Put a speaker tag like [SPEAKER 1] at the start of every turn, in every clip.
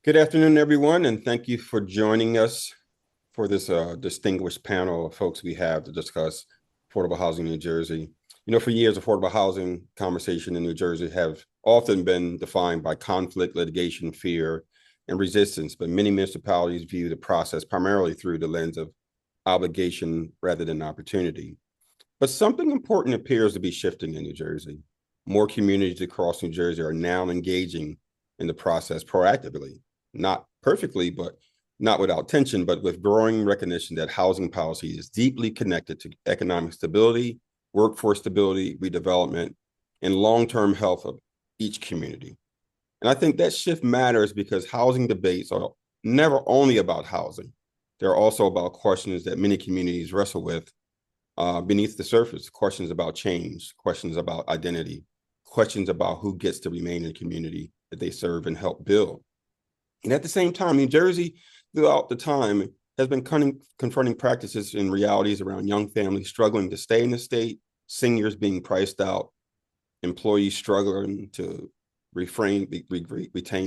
[SPEAKER 1] Good afternoon, everyone, and thank you for joining us for this distinguished panel of folks we have to discuss affordable housing in New Jersey. For years, affordable housing conversation in New Jersey have often been defined by conflict, litigation, fear, and resistance, but many municipalities view the process primarily through the lens of obligation rather than opportunity. But something important appears to be shifting in New Jersey. More communities across New Jersey are now engaging in the process proactively, not perfectly, but not without tension, but with growing recognition that housing policy is deeply connected to economic stability, workforce stability, redevelopment, and long-term health of each community. And I think that shift matters because housing debates are never only about housing. They're also about questions that many communities wrestle with beneath the surface, questions about change, questions about identity, questions about who gets to remain in the community that they serve and help build. And at the same time, New Jersey, throughout the time, has been confronting practices and realities around young families struggling to stay in the state, seniors being priced out, employees struggling to retain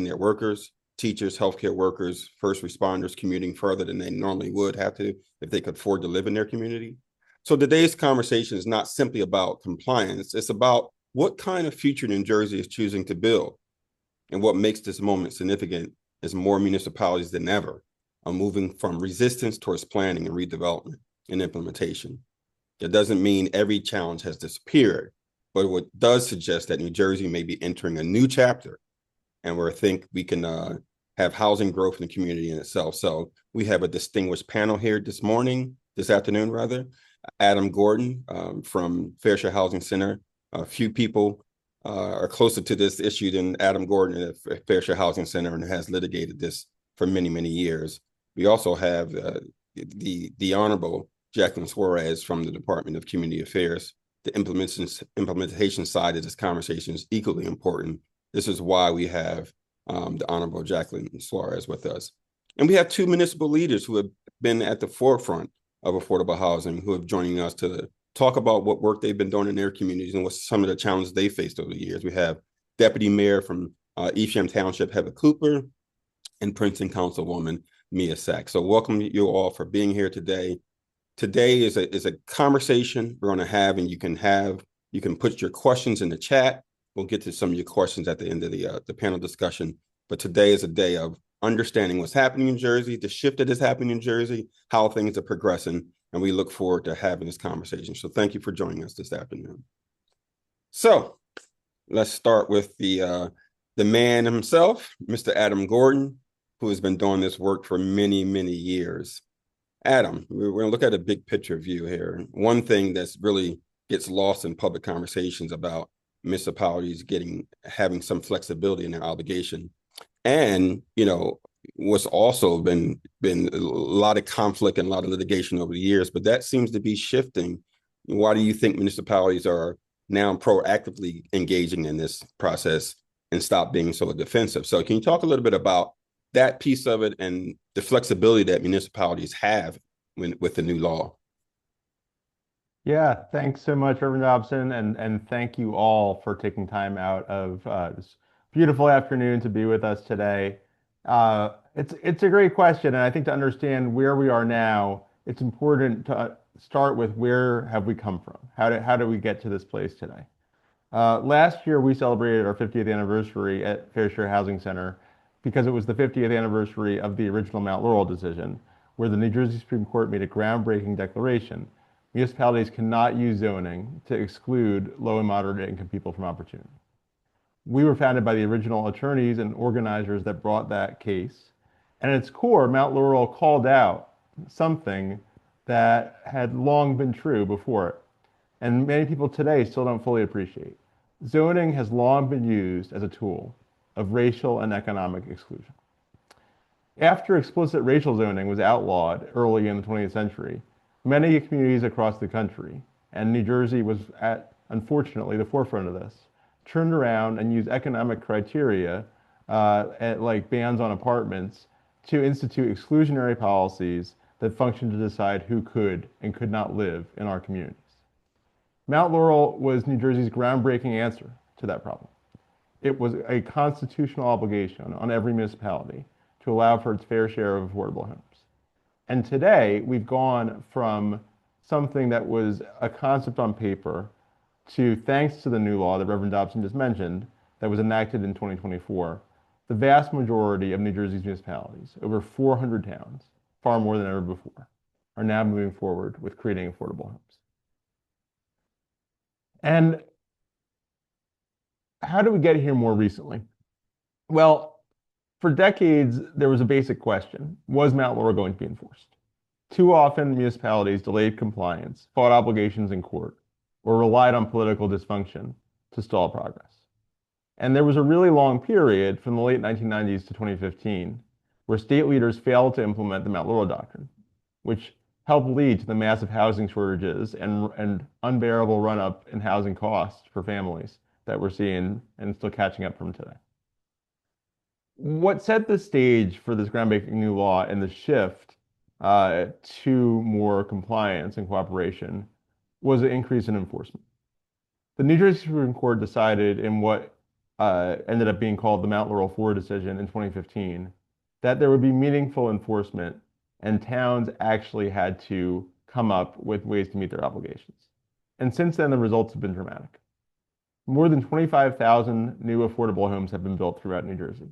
[SPEAKER 1] their workers, teachers, healthcare workers, first responders commuting further than they normally would have to if they could afford to live in their community. So today's conversation is not simply about compliance. It's about what kind of future New Jersey is choosing to build. And what makes this moment significant is more municipalities than ever are moving from resistance towards planning and redevelopment and implementation. It doesn't mean every challenge has disappeared, but what does suggest that New Jersey may be entering a new chapter and where I think we can have housing growth in the community in itself. So we have a distinguished panel here this afternoon rather. Adam Gordon from Fair Share Housing Center. A few people are closer to this issue than Adam Gordon at Fair Share Housing Center and has litigated this for many, many years. We also have the Honorable Jacquelyn Suarez from the Department of Community Affairs. The implementation side of this conversation is equally important. This is why we have the Honorable Jacquelyn Suarez with us. And we have two municipal leaders who have been at the forefront of affordable housing who have joining us to talk about what work they've been doing in their communities and what some of the challenges they faced over the years. We have Deputy Mayor from Evesham Township, Heather Cooper, and Princeton Councilwoman Mia Sack. So welcome you all for being here today. Today is a conversation we're going to have, and you can put your questions in the chat. We'll get to some of your questions at the end of the panel discussion. But today is a day of understanding what's happening in Jersey, the shift that is happening in Jersey, how things are progressing, and we look forward to having this conversation. So thank you for joining us this afternoon. So let's start with the man himself, Mr. Adam Gordon, who has been doing this work for many, many years. Adam, we're going to look at a big picture view here. One thing that's really gets lost in public conversations about municipalities having some flexibility in their obligation. And, what's also been a lot of conflict and a lot of litigation over the years, but that seems to be shifting. Why do you think municipalities are now proactively engaging in this process and stop being so defensive? So can you talk a little bit about that piece of it and the flexibility that municipalities have with the new law?
[SPEAKER 2] Yeah, thanks so much, Reverend Dobson, and thank you all for taking time out of this beautiful afternoon to be with us today. It's a great question, and I think to understand where we are now, it's important to start with where have we come from? How do we get to this place today? Last year, we celebrated our 50th anniversary at Fair Share Housing Center because it was the 50th anniversary of the original Mount Laurel decision, where the New Jersey Supreme Court made a groundbreaking declaration. Municipalities cannot use zoning to exclude low and moderate income people from opportunity. We were founded by the original attorneys and organizers that brought that case. And at its core, Mount Laurel called out something that had long been true before it, and many people today still don't fully appreciate. Zoning has long been used as a tool of racial and economic exclusion. After explicit racial zoning was outlawed early in the 20th century, many communities across the country, and New Jersey was unfortunately, the forefront of this, turned around and used economic criteria, like bans on apartments, to institute exclusionary policies that functioned to decide who could and could not live in our communities. Mount Laurel was New Jersey's groundbreaking answer to that problem. It was a constitutional obligation on every municipality to allow for its fair share of affordable homes. And today, we've gone from something that was a concept on paper to, thanks to the new law that Reverend Dobson just mentioned, that was enacted in 2024, the vast majority of New Jersey's municipalities, over 400 towns, far more than ever before, are now moving forward with creating affordable homes. And how did we get here more recently? Well, for decades, there was a basic question: was Mount Laurel going to be enforced? Too often, municipalities delayed compliance, fought obligations in court, or relied on political dysfunction to stall progress. And there was a really long period from the late 1990s to 2015 where state leaders failed to implement the Mount Laurel Doctrine, which helped lead to the massive housing shortages and unbearable run-up in housing costs for families that we're seeing and still catching up from today. What set the stage for this groundbreaking new law and the shift to more compliance and cooperation was an increase in enforcement. The New Jersey Supreme Court decided in what ended up being called the Mount Laurel 4 decision in 2015 that there would be meaningful enforcement and towns actually had to come up with ways to meet their obligations. And since then, the results have been dramatic. More than 25,000 new affordable homes have been built throughout New Jersey.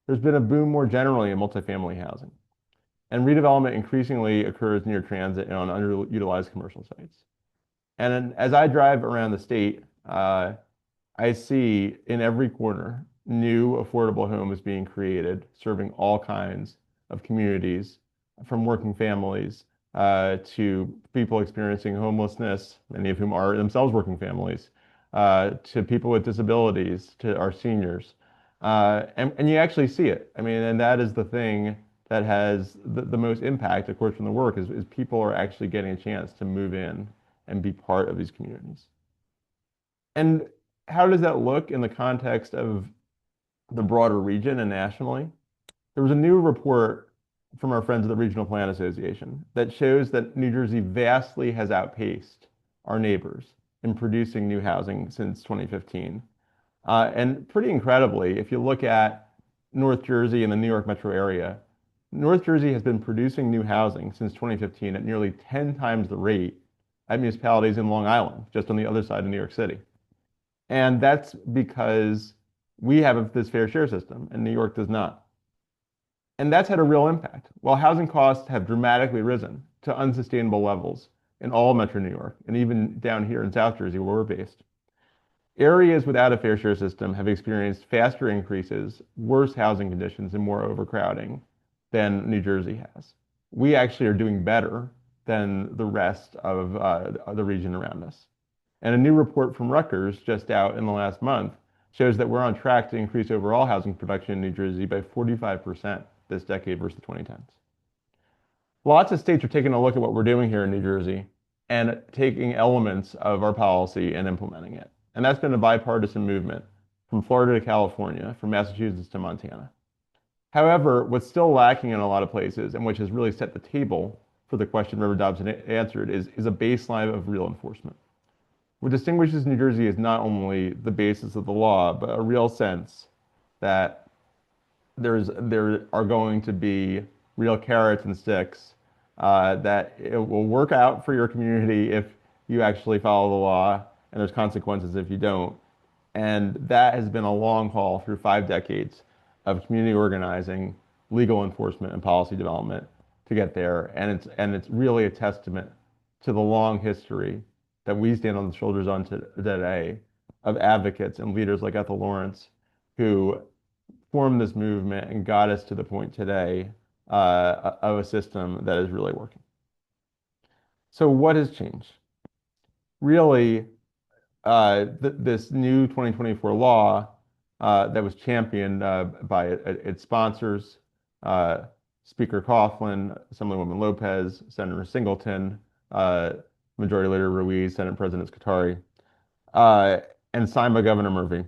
[SPEAKER 2] There's been a boom more generally in multifamily housing. And redevelopment increasingly occurs near transit and on underutilized commercial sites. And as I drive around the state, I see in every corner new affordable homes being created, serving all kinds of communities, from working families to people experiencing homelessness, many of whom are themselves working families, to people with disabilities, to our seniors. And you actually see it. I mean, and that is the thing that has the most impact, of course, from the work is people are actually getting a chance to move in and be part of these communities. And how does that look in the context of the broader region and nationally? There was a new report from our friends at the Regional Plan Association that shows that New Jersey vastly has outpaced our neighbors in producing new housing since 2015. And pretty incredibly, if you look at North Jersey and the New York metro area, North Jersey has been producing new housing since 2015 at nearly 10 times the rate at municipalities in Long Island, just on the other side of New York City. And that's because we have this fair share system and New York does not. And that's had a real impact. While housing costs have dramatically risen to unsustainable levels in all Metro New York, and even down here in South Jersey where we're based, areas without a fair share system have experienced faster increases, worse housing conditions, and more overcrowding than New Jersey has. We actually are doing better than the rest of the region around us. And a new report from Rutgers, just out in the last month, shows that we're on track to increase overall housing production in New Jersey by 45% this decade versus the 2010s. Lots of states are taking a look at what we're doing here in New Jersey and taking elements of our policy and implementing it. And that's been a bipartisan movement from Florida to California, from Massachusetts to Montana. However, what's still lacking in a lot of places, and which has really set the table for the question Reverend Dobson answered, is a baseline of real enforcement. What distinguishes New Jersey is not only the basis of the law, but a real sense that there are going to be real carrots and sticks, that it will work out for your community if you actually follow the law, and there's consequences if you don't. And that has been a long haul through 5 decades of community organizing, legal enforcement, and policy development to get there. And it's really a testament to the long history that we stand on the shoulders on today of advocates and leaders like Ethel Lawrence, who formed this movement and got us to the point today of a system that is really working. So what has changed? Really, this new 2024 law that was championed by its sponsors, Speaker Coughlin, Assemblywoman Lopez, Senator Singleton, Majority Leader Ruiz, Senate President Scutari, and signed by Governor Murphy,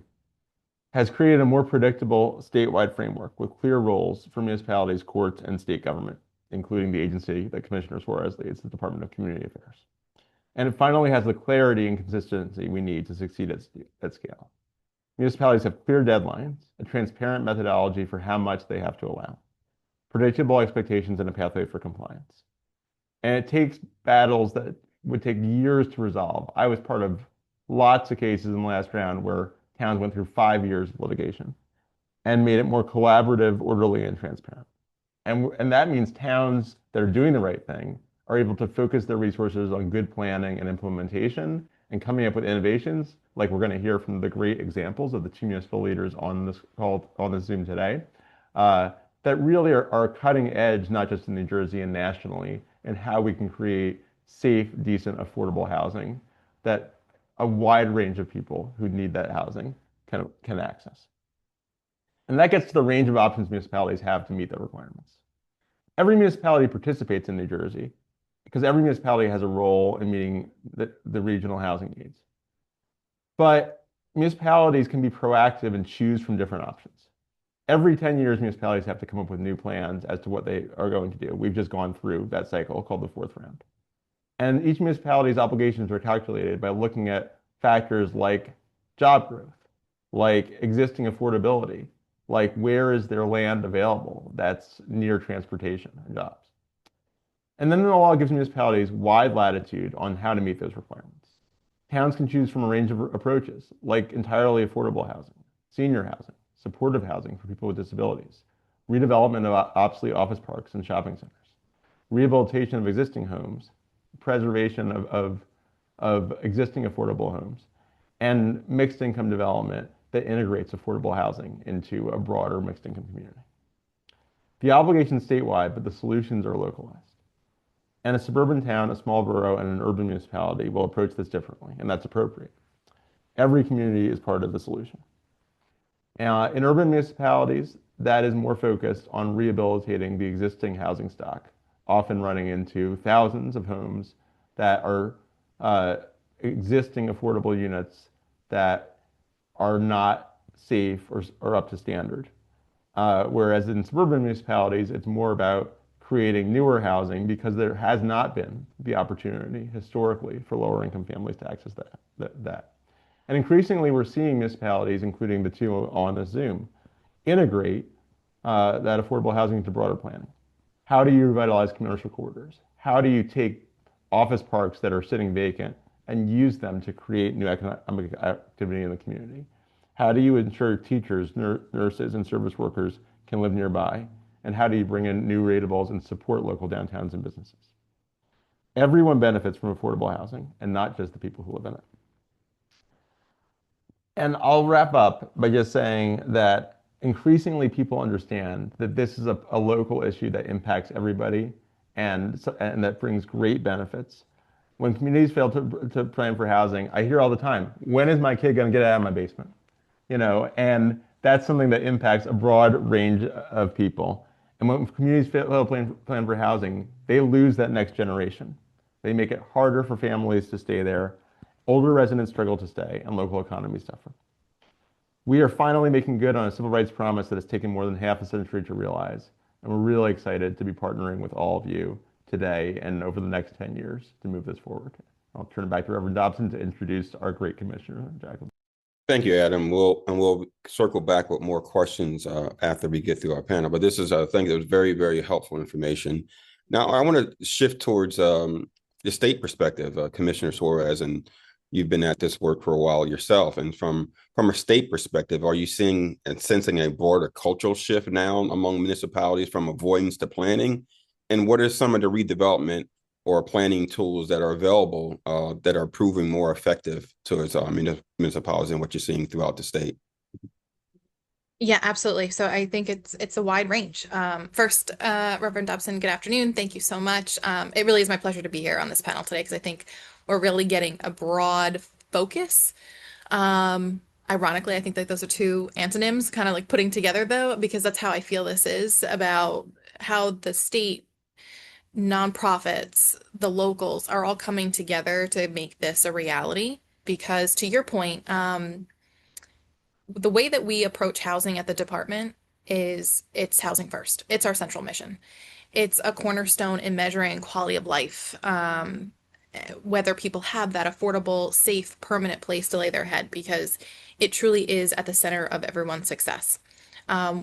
[SPEAKER 2] has created a more predictable statewide framework with clear roles for municipalities, courts, and state government, including the agency that Commissioner Suarez leads, the Department of Community Affairs. And it finally has the clarity and consistency we need to succeed at scale. Municipalities have clear deadlines, a transparent methodology for how much they have to allow. predictable expectations, and a pathway for compliance. And it takes battles that would take years to resolve. I was part of lots of cases in the last round where towns went through 5 years of litigation and made it more collaborative, orderly, and transparent. And that means towns that are doing the right thing are able to focus their resources on good planning and implementation and coming up with innovations, like we're going to hear from the great examples of the two municipal leaders on this call, on this Zoom today, that really are cutting edge, not just in New Jersey and nationally, in how we can create safe, decent, affordable housing that a wide range of people who need that housing can access. And that gets to the range of options municipalities have to meet the requirements. Every municipality participates in New Jersey because every municipality has a role in meeting the regional housing needs. But municipalities can be proactive and choose from different options. Every 10 years, municipalities have to come up with new plans as to what they are going to do. We've just gone through that cycle called the fourth round. And each municipality's obligations are calculated by looking at factors like job growth, like existing affordability, like where is their land available that's near transportation and jobs. And then the law gives municipalities wide latitude on how to meet those requirements. Towns can choose from a range of approaches, like entirely affordable housing, senior housing, supportive housing for people with disabilities, redevelopment of obsolete office parks and shopping centers, rehabilitation of existing homes, preservation of existing affordable homes, and mixed income development that integrates affordable housing into a broader mixed income community. The obligation's statewide, but the solutions are localized. And a suburban town, a small borough, and an urban municipality will approach this differently, and that's appropriate. Every community is part of the solution. In urban municipalities, that is more focused on rehabilitating the existing housing stock, often running into thousands of homes that are existing affordable units that are not safe or up to standard. Whereas in suburban municipalities, it's more about creating newer housing because there has not been the opportunity historically for lower income families to access that. And increasingly, we're seeing municipalities, including the two on this Zoom, integrate that affordable housing into broader planning. How do you revitalize commercial corridors? How do you take office parks that are sitting vacant and use them to create new economic activity in the community? How do you ensure teachers, nurses, and service workers can live nearby? And how do you bring in new ratables and support local downtowns and businesses? Everyone benefits from affordable housing, and not just the people who live in it. And I'll wrap up by just saying that increasingly people understand that this is a local issue that impacts everybody and that brings great benefits. When communities fail to plan for housing, I hear all the time, when is my kid going to get out of my basement? And that's something that impacts a broad range of people. And when communities fail to plan for housing, they lose that next generation. They make it harder for families to stay there. Older residents struggle to stay, and local economies suffer. We are finally making good on a civil rights promise that has taken more than half a century to realize. And we're really excited to be partnering with all of you today and over the next 10 years to move this forward. I'll turn it back to Reverend Dobson to introduce our great commissioner, Jacquelyn.
[SPEAKER 1] Thank you, Adam. We'll circle back with more questions after we get through our panel. But this is, I think, it was very, very helpful information. Now, I want to shift towards the state perspective, Commissioner Suarez, and you've been at this work for a while yourself. And from a state perspective, are you seeing and sensing a broader cultural shift now among municipalities from avoidance to planning? And what are some of the redevelopment or planning tools that are available that are proving more effective towards municipalities and what you're seeing throughout the state?
[SPEAKER 3] Yeah, absolutely. So I think it's a wide range. First, Reverend Dobson, good afternoon. Thank you so much. It really is my pleasure to be here on this panel today because I think we're really getting a broad focus. Ironically, I think that those are two antonyms kind of like putting together though, because that's how I feel this is about how the state nonprofits, the locals are all coming together to make this a reality. Because to your point, the way that we approach housing at the department is it's housing first. It's our central mission. It's a cornerstone in measuring quality of life, whether people have that affordable, safe, permanent place to lay their head, because it truly is at the center of everyone's success.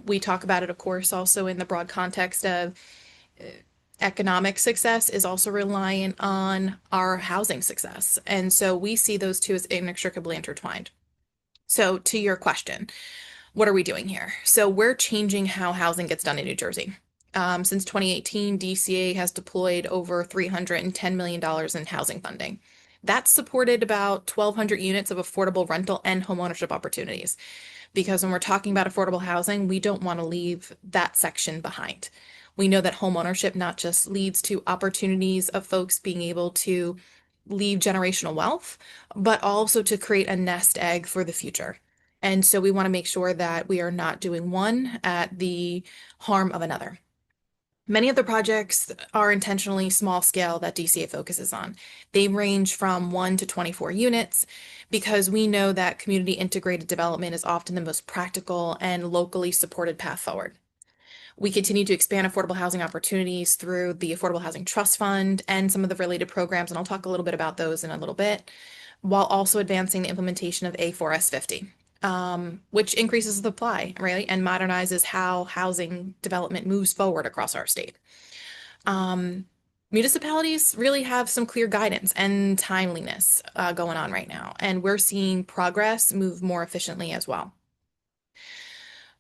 [SPEAKER 3] We talk about it, of course, also in the broad context of economic success is also reliant on our housing success. And so we see those two as inextricably intertwined. So to your question, what are we doing here? So we're changing how housing gets done in New Jersey. Since 2018, DCA has deployed over $310 million in housing funding. That's supported about 1,200 units of affordable rental and homeownership opportunities. Because when we're talking about affordable housing, we don't want to leave that section behind. We know that homeownership not just leads to opportunities of folks being able to leave generational wealth, but also to create a nest egg for the future. And so we want to make sure that we are not doing one at the harm of another. Many of the projects are intentionally small scale that DCA focuses on. They range from 1 to 24 units because we know that community integrated development is often the most practical and locally supported path forward. We continue to expand affordable housing opportunities through the Affordable Housing Trust Fund and some of the related programs, and I'll talk a little bit about those in a little bit, while also advancing the implementation of A4S 50. Which increases the supply, right, and modernizes how housing development moves forward across our state. Municipalities really have some clear guidance and timeliness going on right now, and we're seeing progress move more efficiently as well.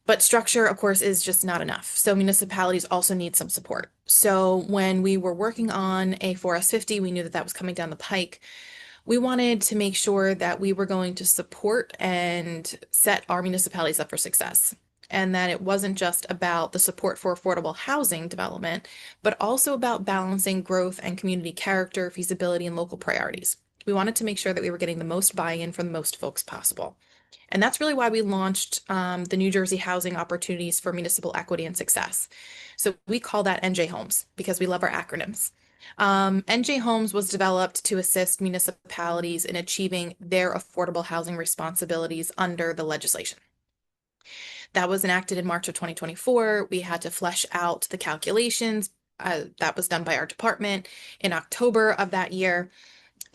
[SPEAKER 3] But structure, of course, is just not enough. So municipalities also need some support. So when we were working on A4S 50, we knew that that was coming down the pike. We wanted to make sure that we were going to support and set our municipalities up for success, and that it wasn't just about the support for affordable housing development, but also about balancing growth and community character, feasibility, and local priorities. We wanted to make sure that we were getting the most buy-in from the most folks possible. And that's really why we launched the New Jersey Housing Opportunities for Municipal Equity and Success. So we call that NJ Homes because we love our acronyms. NJ Homes was developed to assist municipalities in achieving their affordable housing responsibilities under the legislation. That was enacted in March of 2024. We had to flesh out the calculations. That was done by our department in October of that year.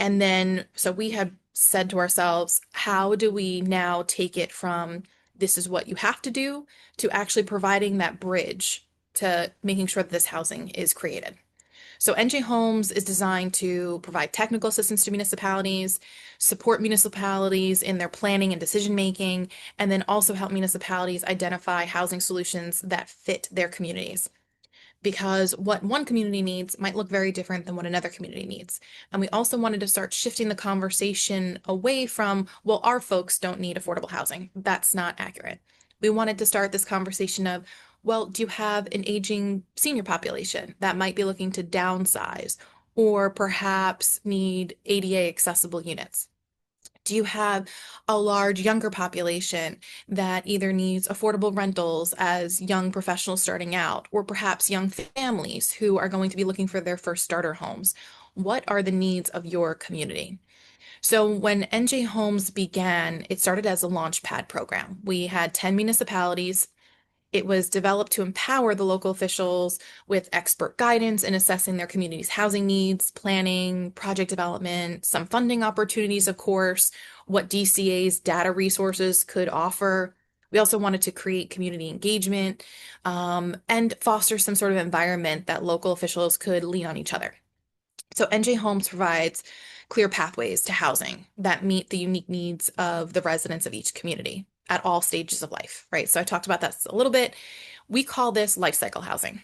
[SPEAKER 3] And then, so we had said to ourselves, how do we now take it from this is what you have to do to actually providing that bridge to making sure that this housing is created? So NJ Homes is designed to provide technical assistance to municipalities, support municipalities in their planning and decision making, and then also help municipalities identify housing solutions that fit their communities. Because what one community needs might look very different than what another community needs. And we also wanted to start shifting the conversation away from, well, our folks don't need affordable housing. That's not accurate. We wanted to start this conversation of, well, do you have an aging senior population that might be looking to downsize or perhaps need ADA accessible units? Do you have a large younger population that either needs affordable rentals as young professionals starting out, or perhaps young families who are going to be looking for their first starter homes? What are the needs of your community? So when NJ Homes began, it started as a launchpad program. We had 10 municipalities. It was developed to empower the local officials with expert guidance in assessing their community's housing needs, planning, project development, some funding opportunities, of course, what DCA's data resources could offer. We also wanted to create community engagement and foster some sort of environment that local officials could lean on each other. So NJ Homes provides clear pathways to housing that meet the unique needs of the residents of each community at all stages of life, right? So I talked about that a little bit. We call this life cycle housing.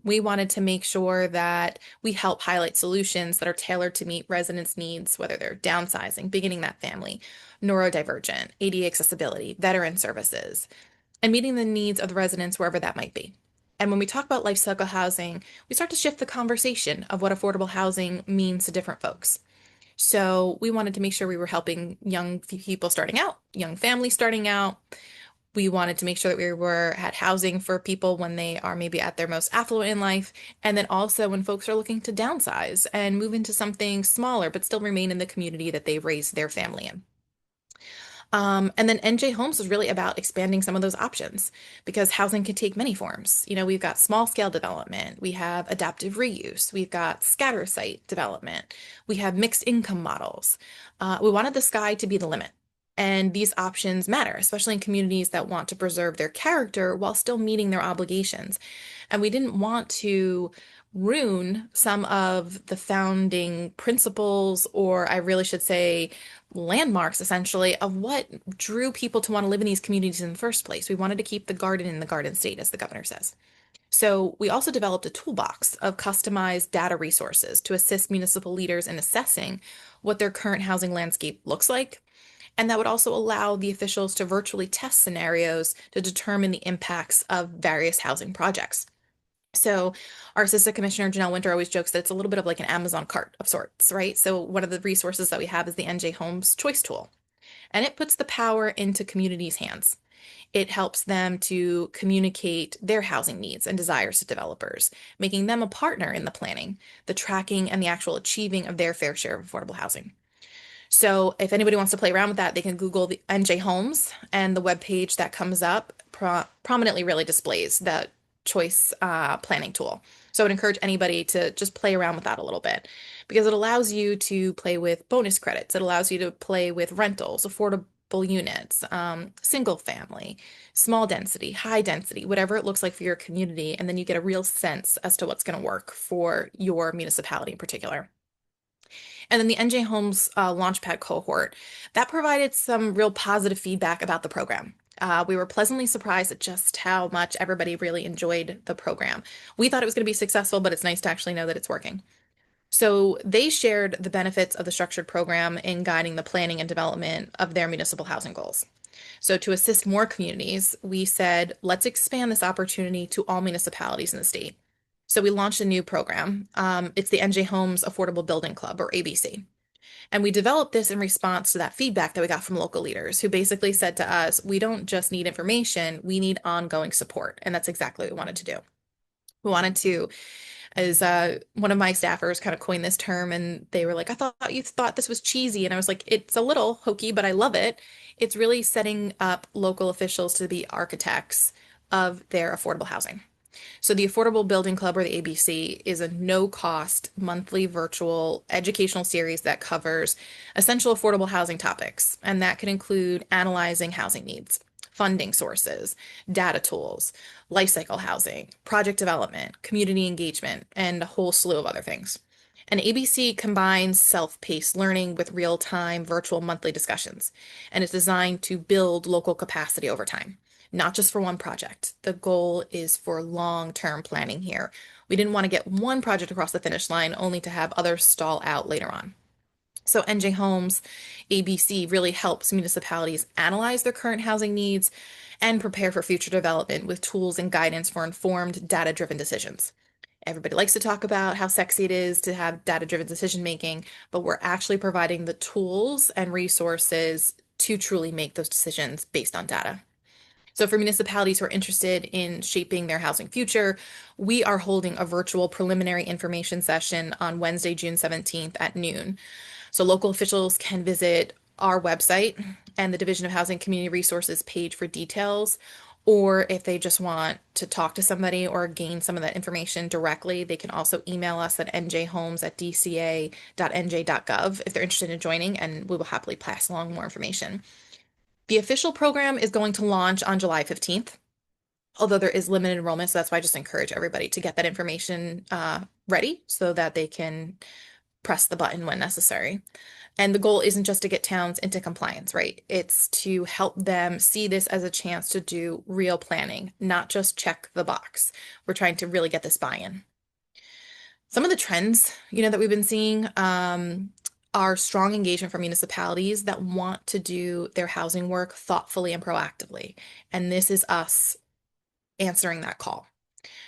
[SPEAKER 3] We wanted to make sure that we help highlight solutions that are tailored to meet residents' needs, whether they're downsizing, beginning that family, neurodivergent, ADA accessibility, veteran services, and meeting the needs of the residents wherever that might be. And when we talk about life cycle housing, we start to shift the conversation of what affordable housing means to different folks. So we wanted to make sure we were helping young people starting out, young families starting out. We wanted to make sure that we had housing for people when they are maybe at their most affluent in life, and then also when folks are looking to downsize and move into something smaller, but still remain in the community that they've raised their family in. And then NJ Homes was really about expanding some of those options because housing can take many forms. You know, we've got small scale development, we have adaptive reuse, we've got scatter site development, we have mixed income models. We wanted the sky to be the limit. And these options matter, especially in communities that want to preserve their character while still meeting their obligations. And we didn't want to ruin some of the founding principles, or I really should say landmarks, essentially, of what drew people to want to live in these communities in the first place. We wanted to keep the garden in the garden state, as the governor says. So we also developed a toolbox of customized data resources to assist municipal leaders in assessing what their current housing landscape looks like. And that would also allow the officials to virtually test scenarios to determine the impacts of various housing projects. So our Assistant Commissioner Janelle Winter always jokes that it's a little bit of like an Amazon cart of sorts, right? So one of the resources that we have is the NJ Homes Choice Tool, and it puts the power into communities' hands. It helps them to communicate their housing needs and desires to developers, making them a partner in the planning, the tracking, and the actual achieving of their fair share of affordable housing. So if anybody wants to play around with that, they can Google the NJ Homes, and the webpage that comes up prominently really displays that choice planning tool. So I would encourage anybody to just play around with that a little bit, because it allows you to play with bonus credits. It allows you to play with rentals, affordable units, single family, small density, high density, whatever it looks like for your community. And then you get a real sense as to what's going to work for your municipality in particular. And then the NJ Homes Launchpad cohort, that provided some real positive feedback about the program. We were pleasantly surprised at just how much everybody really enjoyed the program. We thought it was going to be successful, but it's nice to actually know that it's working. So they shared the benefits of the structured program in guiding the planning and development of their municipal housing goals. So to assist more communities, we said, let's expand this opportunity to all municipalities in the state. So we launched a new program. It's the NJ Homes Affordable Building Club, or ABC. And we developed this in response to that feedback that we got from local leaders who basically said to us, we don't just need information, we need ongoing support. And that's exactly what we wanted to do. We wanted to, as one of my staffers kind of coined this term, and they were like, I thought you thought this was cheesy. And I was like, it's a little hokey, but I love it. It's really setting up local officials to be architects of their affordable housing. So the Affordable Building Club, or the ABC, is a no-cost monthly virtual educational series that covers essential affordable housing topics, and that can include analyzing housing needs, funding sources, data tools, life cycle housing, project development, community engagement, and a whole slew of other things. And ABC combines self-paced learning with real-time virtual monthly discussions, and it's designed to build local capacity over time, not just for one project. The goal is for long-term planning here. We didn't want to get one project across the finish line only to have others stall out later on. So NJ Homes ABC really helps municipalities analyze their current housing needs and prepare for future development with tools and guidance for informed, data-driven decisions. Everybody likes to talk about how sexy it is to have data-driven decision making, but we're actually providing the tools and resources to truly make those decisions based on data. So for municipalities who are interested in shaping their housing future, we are holding a virtual preliminary information session on Wednesday, June 17th at noon. So local officials can visit our website and the Division of Housing Community Resources page for details, or if they just want to talk to somebody or gain some of that information directly, they can also email us at njhomes@dca.nj.gov if they're interested in joining, and we will happily pass along more information. The official program is going to launch on July 15th, although there is limited enrollment, so that's why I just encourage everybody to get that information ready so that they can press the button when necessary. And the goal isn't just to get towns into compliance, right? It's to help them see this as a chance to do real planning, not just check the box. We're trying to really get this buy-in. Some of the trends, that we've been seeing are strong engagement from municipalities that want to do their housing work thoughtfully and proactively. And this is us answering that call.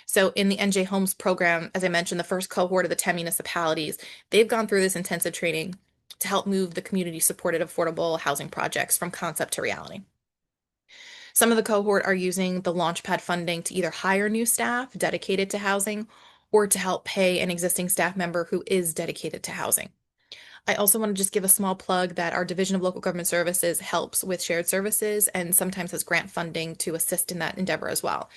[SPEAKER 3] So in the NJ Homes program, as I mentioned, the first cohort of the 10 municipalities, they've gone through this intensive training to help move the community-supported affordable housing projects from concept to reality. Some of the cohort are using the Launchpad funding to either hire new staff dedicated to housing or to help pay an existing staff member who is dedicated to housing. I also want to just give a small plug that our Division of Local Government Services helps with shared services and sometimes has grant funding to assist in that endeavor as well.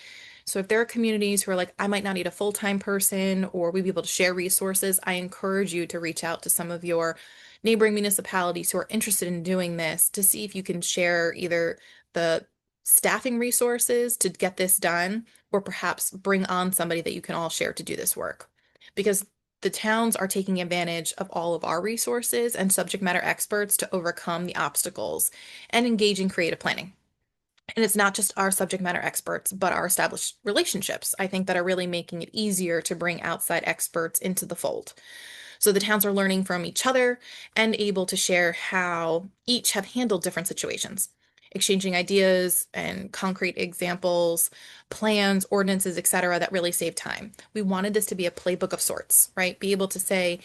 [SPEAKER 3] So if there are communities who are like, I might not need a full-time person, or we'd be able to share resources, I encourage you to reach out to some of your neighboring municipalities who are interested in doing this to see if you can share either the staffing resources to get this done, or perhaps bring on somebody that you can all share to do this work. Because the towns are taking advantage of all of our resources and subject matter experts to overcome the obstacles and engage in creative planning. And it's not just our subject matter experts, but our established relationships, I think, that are really making it easier to bring outside experts into the fold. So the towns are learning from each other and able to share how each have handled different situations, exchanging ideas and concrete examples, plans, ordinances, etc., that really save time. We wanted this to be a playbook of sorts, right? Be able to say,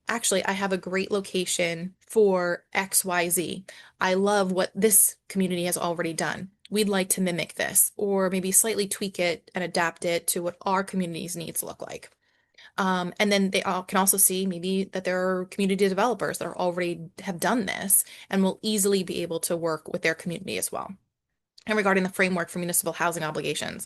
[SPEAKER 3] actually, I have a great location for XYZ. I love what this community has already done. We'd like to mimic this, or maybe slightly tweak it and adapt it to what our community's needs look like. And then they all can also see maybe that there are community developers that are already have done this and will easily be able to work with their community as well. And regarding the framework for municipal housing obligations,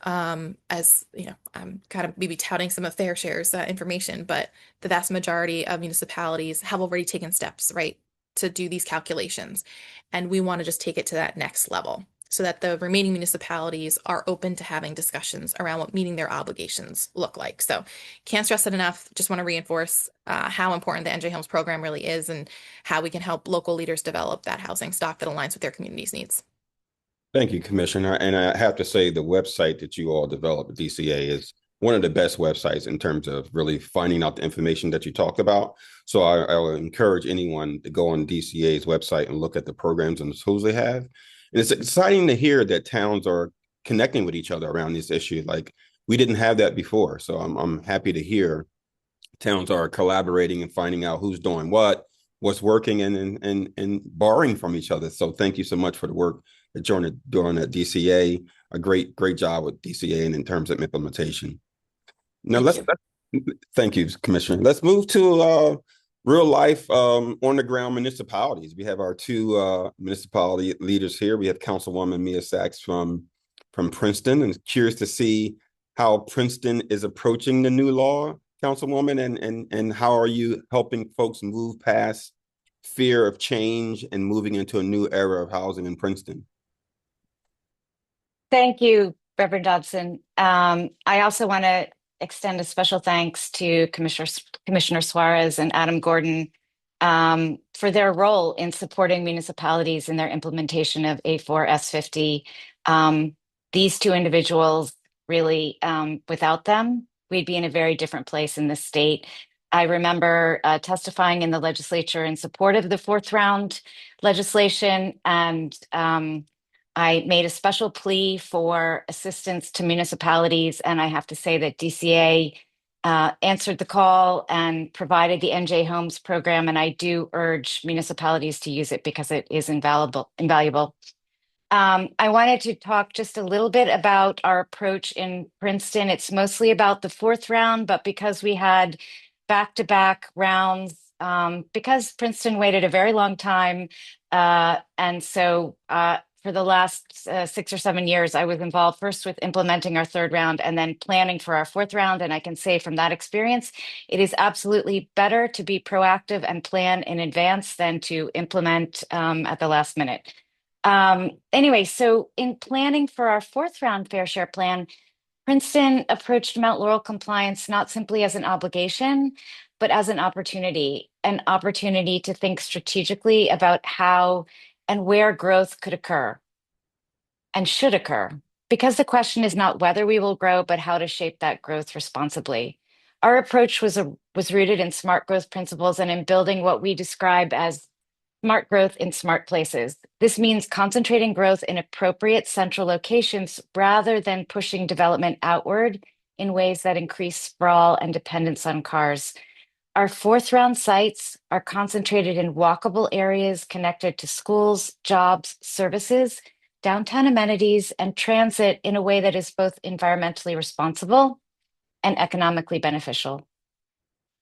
[SPEAKER 3] as you know, I'm kind of maybe touting some of Fair Share's information, but the vast majority of municipalities have already taken steps, right, to do these calculations. And we want to just take it to that next level so that the remaining municipalities are open to having discussions around what meeting their obligations look like. So can't stress it enough. Just want to reinforce how important the NJ Homes program really is and how we can help local leaders develop that housing stock that aligns with their community's needs.
[SPEAKER 1] Thank you, Commissioner. And I have to say, the website that you all developed, DCA, is one of the best websites in terms of really finding out the information that you talked about. So I will encourage anyone to go on DCA's website and look at the programs and the tools they have. And it's exciting to hear that towns are connecting with each other around these issues. Like, we didn't have that before. So I'm happy to hear towns are collaborating and finding out who's doing what's working, and borrowing from each other. So thank you so much for the work that you're doing at DCA. A great job with DCA and in terms of implementation. Now thank you, Commissioner. Let's move to real life on the ground municipalities. We have our two municipality leaders here. We have Councilwoman Mia Sachs from Princeton, and curious to see how Princeton is approaching the new law, Councilwoman, and how are you helping folks move past fear of change and moving into a new era of housing in Princeton?
[SPEAKER 4] Thank you, Reverend Dobson. I also want to extend a special thanks to Commissioner Suarez and Adam Gordon for their role in supporting municipalities in their implementation of A4 S50. These two individuals really, without them, we'd be in a very different place in the state. I remember testifying in the legislature in support of the fourth round legislation, and I made a special plea for assistance to municipalities, and I have to say that DCA answered the call and provided the NJ Homes program, and I do urge municipalities to use it because it is invaluable. I wanted to talk just a little bit about our approach in Princeton. It's mostly about the fourth round, but because we had back-to-back rounds, because Princeton waited a very long time, and so for the last 6 or 7 years, I was involved first with implementing our third round and then planning for our fourth round. And I can say from that experience, it is absolutely better to be proactive and plan in advance than to implement at the last minute. Anyway, so in planning for our fourth round Fair Share plan, Princeton approached Mount Laurel compliance not simply as an obligation, but as an opportunity to think strategically about how and where growth could occur and should occur, because the question is not whether we will grow, but how to shape that growth responsibly. Our approach was rooted in smart growth principles and in building what we describe as smart growth in smart places. This means concentrating growth in appropriate central locations rather than pushing development outward in ways that increase sprawl and dependence on cars. Our fourth round sites are concentrated in walkable areas connected to schools, jobs, services, downtown amenities, and transit in a way that is both environmentally responsible and economically beneficial.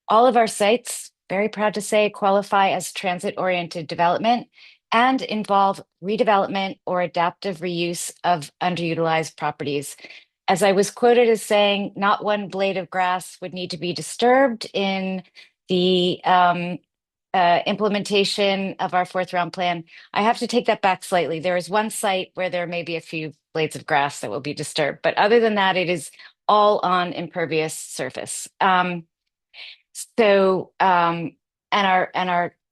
[SPEAKER 4] All of our sites, very proud to say, qualify as transit-oriented development and involve redevelopment or adaptive reuse of underutilized properties. As I was quoted as saying, not one blade of grass would need to be disturbed in the implementation of our fourth round plan. I have to take that back slightly. There is one site where there may be a few blades of grass that will be disturbed, but other than that, it is all on impervious surface. Our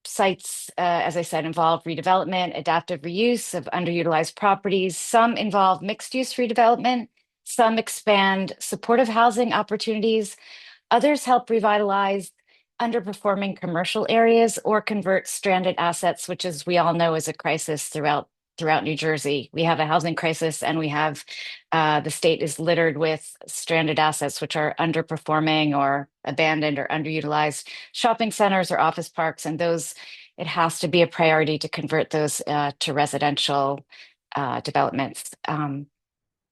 [SPEAKER 4] sites, as I said, involve redevelopment, adaptive reuse of underutilized properties. Some involve mixed-use redevelopment. Some expand supportive housing opportunities. Others help revitalize underperforming commercial areas or convert stranded assets, which, as we all know, is a crisis throughout New Jersey. We have a housing crisis, and we have the state is littered with stranded assets, which are underperforming or abandoned or underutilized shopping centers or office parks. And those, it has to be a priority to convert those to residential developments.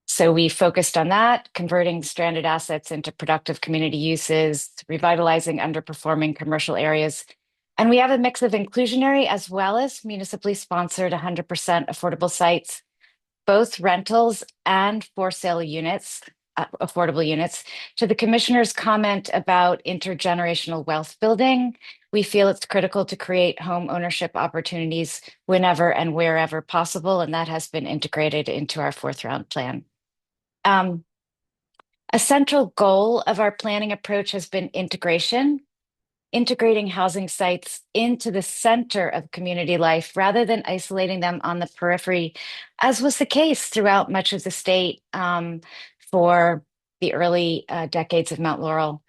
[SPEAKER 4] So we focused on that, converting stranded assets into productive community uses, revitalizing underperforming commercial areas. And we have a mix of inclusionary as well as municipally sponsored 100% affordable sites, both rentals and for sale units, affordable units. To the commissioner's comment about intergenerational wealth building, we feel it's critical to create home ownership opportunities whenever and wherever possible, and that has been integrated into our fourth round plan. A central goal of our planning approach has been integration, integrating housing sites into the center of community life rather than isolating them on the periphery, as was the case throughout much of the state for the early decades of Mount Laurel.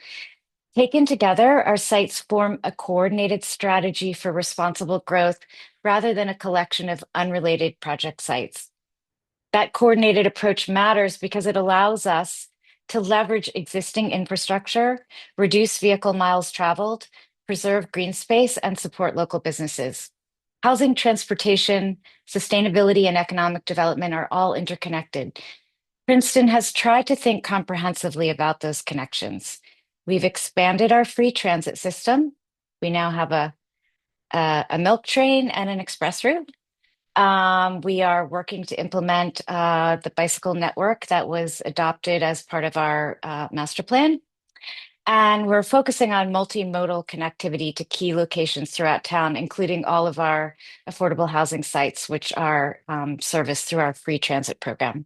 [SPEAKER 4] Taken together, our sites form a coordinated strategy for responsible growth rather than a collection of unrelated project sites. That coordinated approach matters because it allows us to leverage existing infrastructure, reduce vehicle miles traveled, preserve green space, and support local businesses. Housing, transportation, sustainability, and economic development are all interconnected. Princeton has tried to think comprehensively about those connections. We've expanded our free transit system. We now have a milk train and an express route. We are working to implement the bicycle network that was adopted as part of our master plan. And we're focusing on multimodal connectivity to key locations throughout town, including all of our affordable housing sites, which are serviced through our free transit program.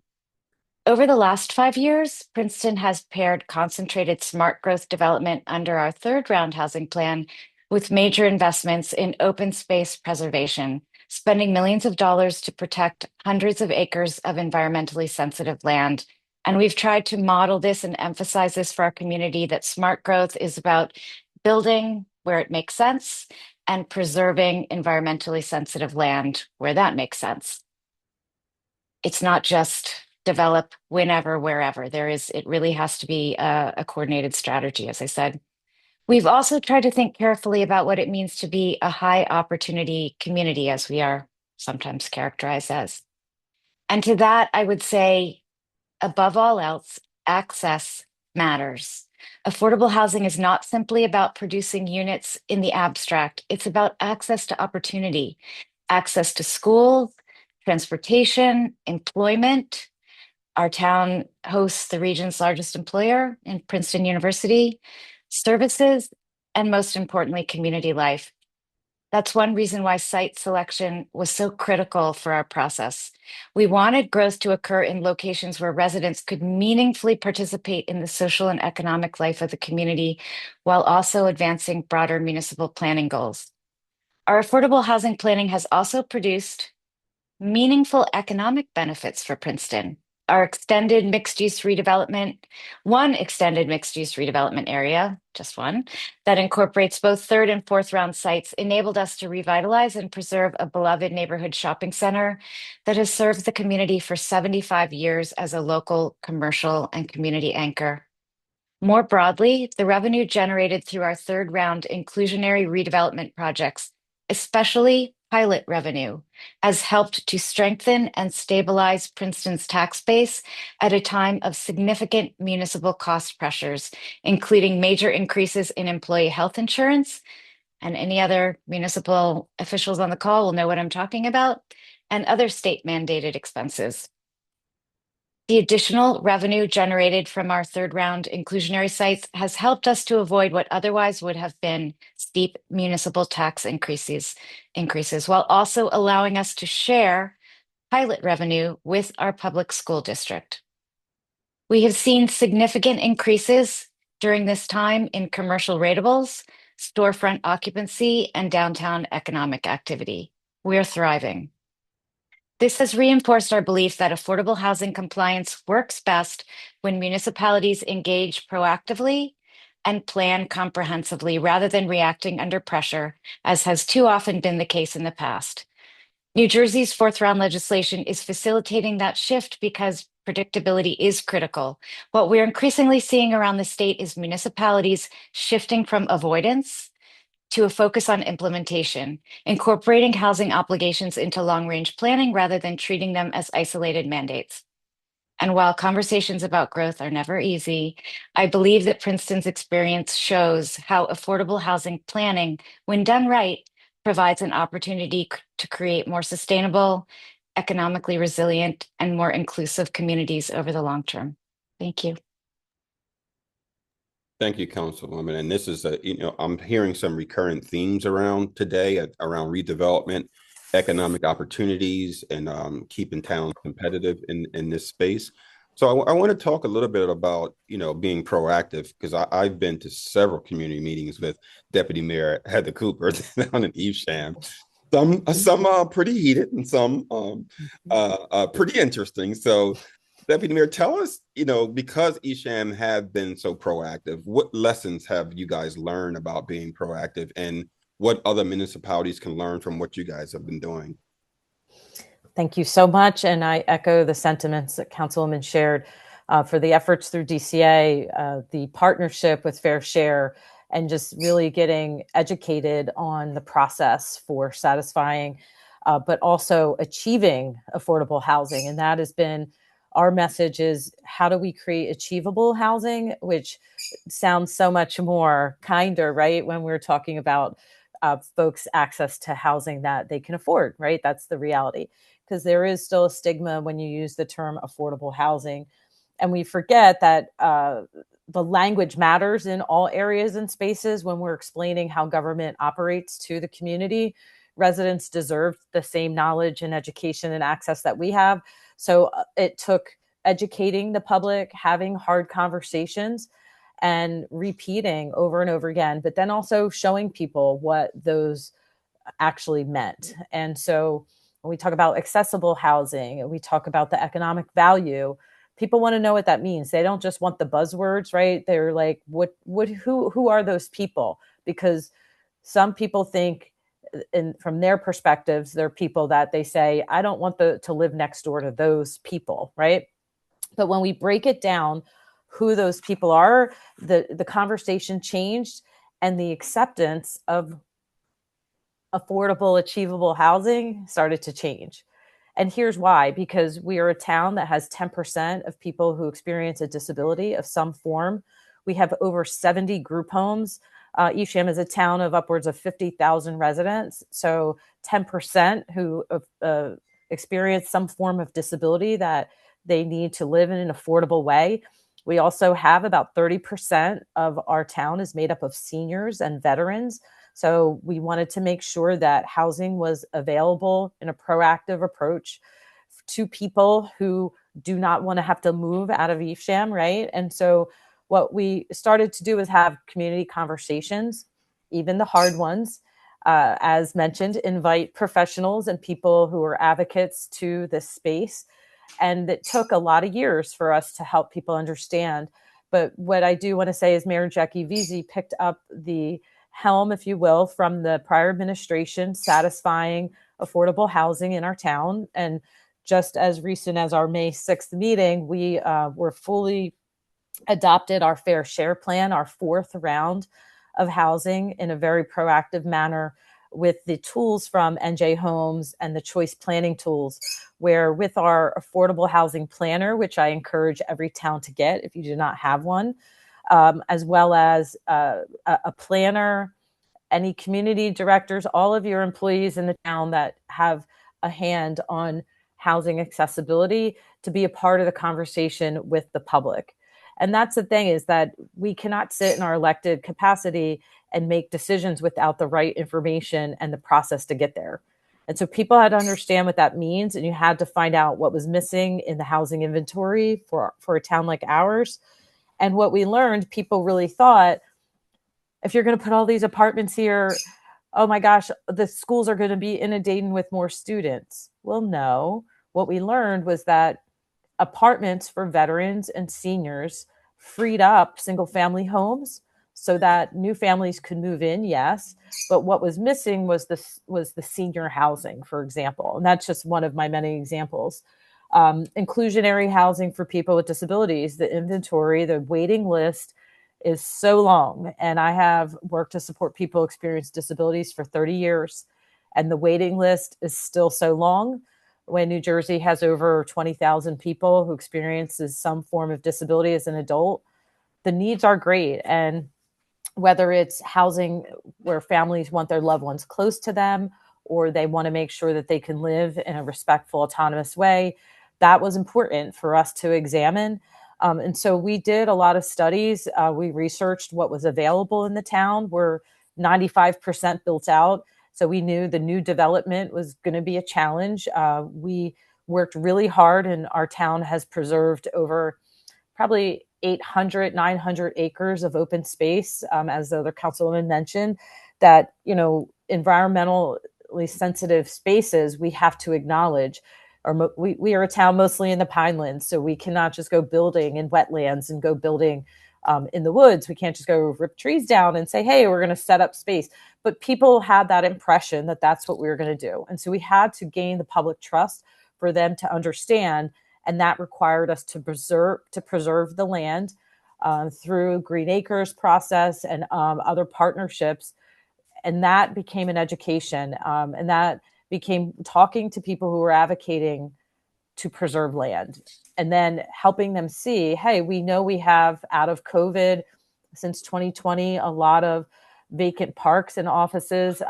[SPEAKER 4] Over the last 5 years, Princeton has paired concentrated smart growth development under our third round housing plan with major investments in open space preservation, spending millions of dollars to protect hundreds of acres of environmentally sensitive land. And we've tried to model this and emphasize this for our community, that smart growth is about building where it makes sense and preserving environmentally sensitive land where that makes sense. It's not just develop whenever, wherever. It really has to be a coordinated strategy, as I said. We've also tried to think carefully about what it means to be a high opportunity community, as we are sometimes characterized as. And to that, I would say, above all else, access matters. Affordable housing is not simply about producing units in the abstract. It's about access to opportunity, access to schools, transportation, employment. Our town hosts the region's largest employer in Princeton University, services, and most importantly, community life. That's one reason why site selection was so critical for our process. We wanted growth to occur in locations where residents could meaningfully participate in the social and economic life of the community while also advancing broader municipal planning goals. Our affordable housing planning has also produced meaningful economic benefits for Princeton. Our extended mixed-use redevelopment, one extended mixed-use redevelopment area, just one, that incorporates both third and fourth round sites, enabled us to revitalize and preserve a beloved neighborhood shopping center that has served the community for 75 years as a local commercial and community anchor. More broadly, the revenue generated through our third round inclusionary redevelopment projects, especially pilot revenue, has helped to strengthen and stabilize Princeton's tax base at a time of significant municipal cost pressures, including major increases in employee health insurance, and any other municipal officials on the call will know what I'm talking about, and other state mandated expenses. The additional revenue generated from our third round inclusionary sites has helped us to avoid what otherwise would have been steep municipal tax increases, while also allowing us to share pilot revenue with our public school district. We have seen significant increases during this time in commercial ratables, storefront occupancy, and downtown economic activity. We are thriving. This has reinforced our belief that affordable housing compliance works best when municipalities engage proactively and plan comprehensively rather than reacting under pressure, as has too often been the case in the past. New Jersey's fourth round legislation is facilitating that shift because predictability is critical. What we're increasingly seeing around the state is municipalities shifting from avoidance to a focus on implementation, incorporating housing obligations into long-range planning rather than treating them as isolated mandates. And while conversations about growth are never easy, I believe that Princeton's experience shows how affordable housing planning, when done right, provides an opportunity to create more sustainable, economically resilient, and more inclusive communities over the long term. Thank you.
[SPEAKER 1] Thank you, Councilwoman. And this is I'm hearing some recurrent themes around today around redevelopment, economic opportunities, and keeping towns competitive in this space. So I want to talk a little bit about, being proactive, because I've been to several community meetings with Deputy Mayor Heather Cooper down in Evesham. Some pretty heated and some pretty interesting. So Deputy Mayor, tell us, because Evesham have been so proactive, what lessons have you guys learned about being proactive, and what other municipalities can learn from what you guys have been doing?
[SPEAKER 5] Thank you so much. And I echo the sentiments that Councilwoman shared for the efforts through DCA, the partnership with Fair Share, and just really getting educated on the process for satisfying, but also achieving affordable housing. And that has been our message, is how do we create achievable housing, which sounds so much more kinder, right? When we're talking about folks' access to housing that they can afford, right? That's the reality. Because there is still a stigma when you use the term affordable housing. And we forget that the language matters in all areas and spaces when we're explaining how government operates to the community. Residents deserve the same knowledge and education and access that we have. So it took educating the public, having hard conversations, and repeating over and over again, but then also showing people what those actually meant. And so when we talk about accessible housing and we talk about the economic value, people want to know what that means. They don't just want the buzzwords, right? They're like, who are those people? Because some people think, from their perspectives, they're people that they say, I don't want to live next door to those people, right? But when we break it down, who those people are, the conversation changed, and the acceptance of affordable, achievable housing started to change. And here's why: because we are a town that has 10% of people who experience a disability of some form. We have over 70 group homes. Evesham is a town of upwards of 50,000 residents. So 10% who experience some form of disability that they need to live in an affordable way. We also have about 30% of our town is made up of seniors and veterans. So we wanted to make sure that housing was available in a proactive approach to people who do not want to have to move out of Evesham, right? And so what we started to do is have community conversations, even the hard ones. As mentioned, invite professionals and people who are advocates to this space. And it took a lot of years for us to help people understand. But what I do want to say is Mayor Jackie Veazey picked up the helm, if you will, from the prior administration, satisfying affordable housing in our town. And just as recent as our May 6th meeting, we were fully adopted our Fair Share Plan, our fourth round of housing, in a very proactive manner with the tools from NJ Homes and the choice planning tools, where with our affordable housing planner, which I encourage every town to get if you do not have one, as well as a planner, any community directors, all of your employees in the town that have a hand on housing accessibility to be a part of the conversation with the public. And that's the thing, is that we cannot sit in our elected capacity and make decisions without the right information and the process to get there. And so people had to understand what that means, and you had to find out what was missing in the housing inventory for a town like ours. And what we learned, people really thought, if you're going to put all these apartments here, oh my gosh, the schools are going to be inundating with more students. Well, no. What we learned was that apartments for veterans and seniors freed up single family homes so that new families could move in, yes. But what was missing was the senior housing, for example. And that's just one of my many examples. Inclusionary housing for people with disabilities, the inventory, the waiting list is so long. And I have worked to support people experiencing disabilities for 30 years. And the waiting list is still so long. When New Jersey has over 20,000 people who experiences some form of disability as an adult, the needs are great. And whether it's housing where families want their loved ones close to them, or they want to make sure that they can live in a respectful, autonomous way, that was important for us to examine. And so we did a lot of studies. We researched what was available in the town. We're 95% built out. So we knew the new development was going to be a challenge. We worked really hard, and our town has preserved over probably 800, 900 acres of open space, as the other councilwoman mentioned, that, environmentally sensitive spaces we have to acknowledge. We are a town mostly in the Pinelands, so we cannot just go building in wetlands and go building in the woods. We can't just go rip trees down and say, hey, we're going to set up space. But people had that impression that that's what we were going to do. And so we had to gain the public trust for them to understand. And that required us to preserve the land through Green Acres process and other partnerships. And that became an education. And that became talking to people who were advocating to preserve land, and then helping them see, hey, we know we have, out of COVID since 2020, a lot of vacant parks and offices,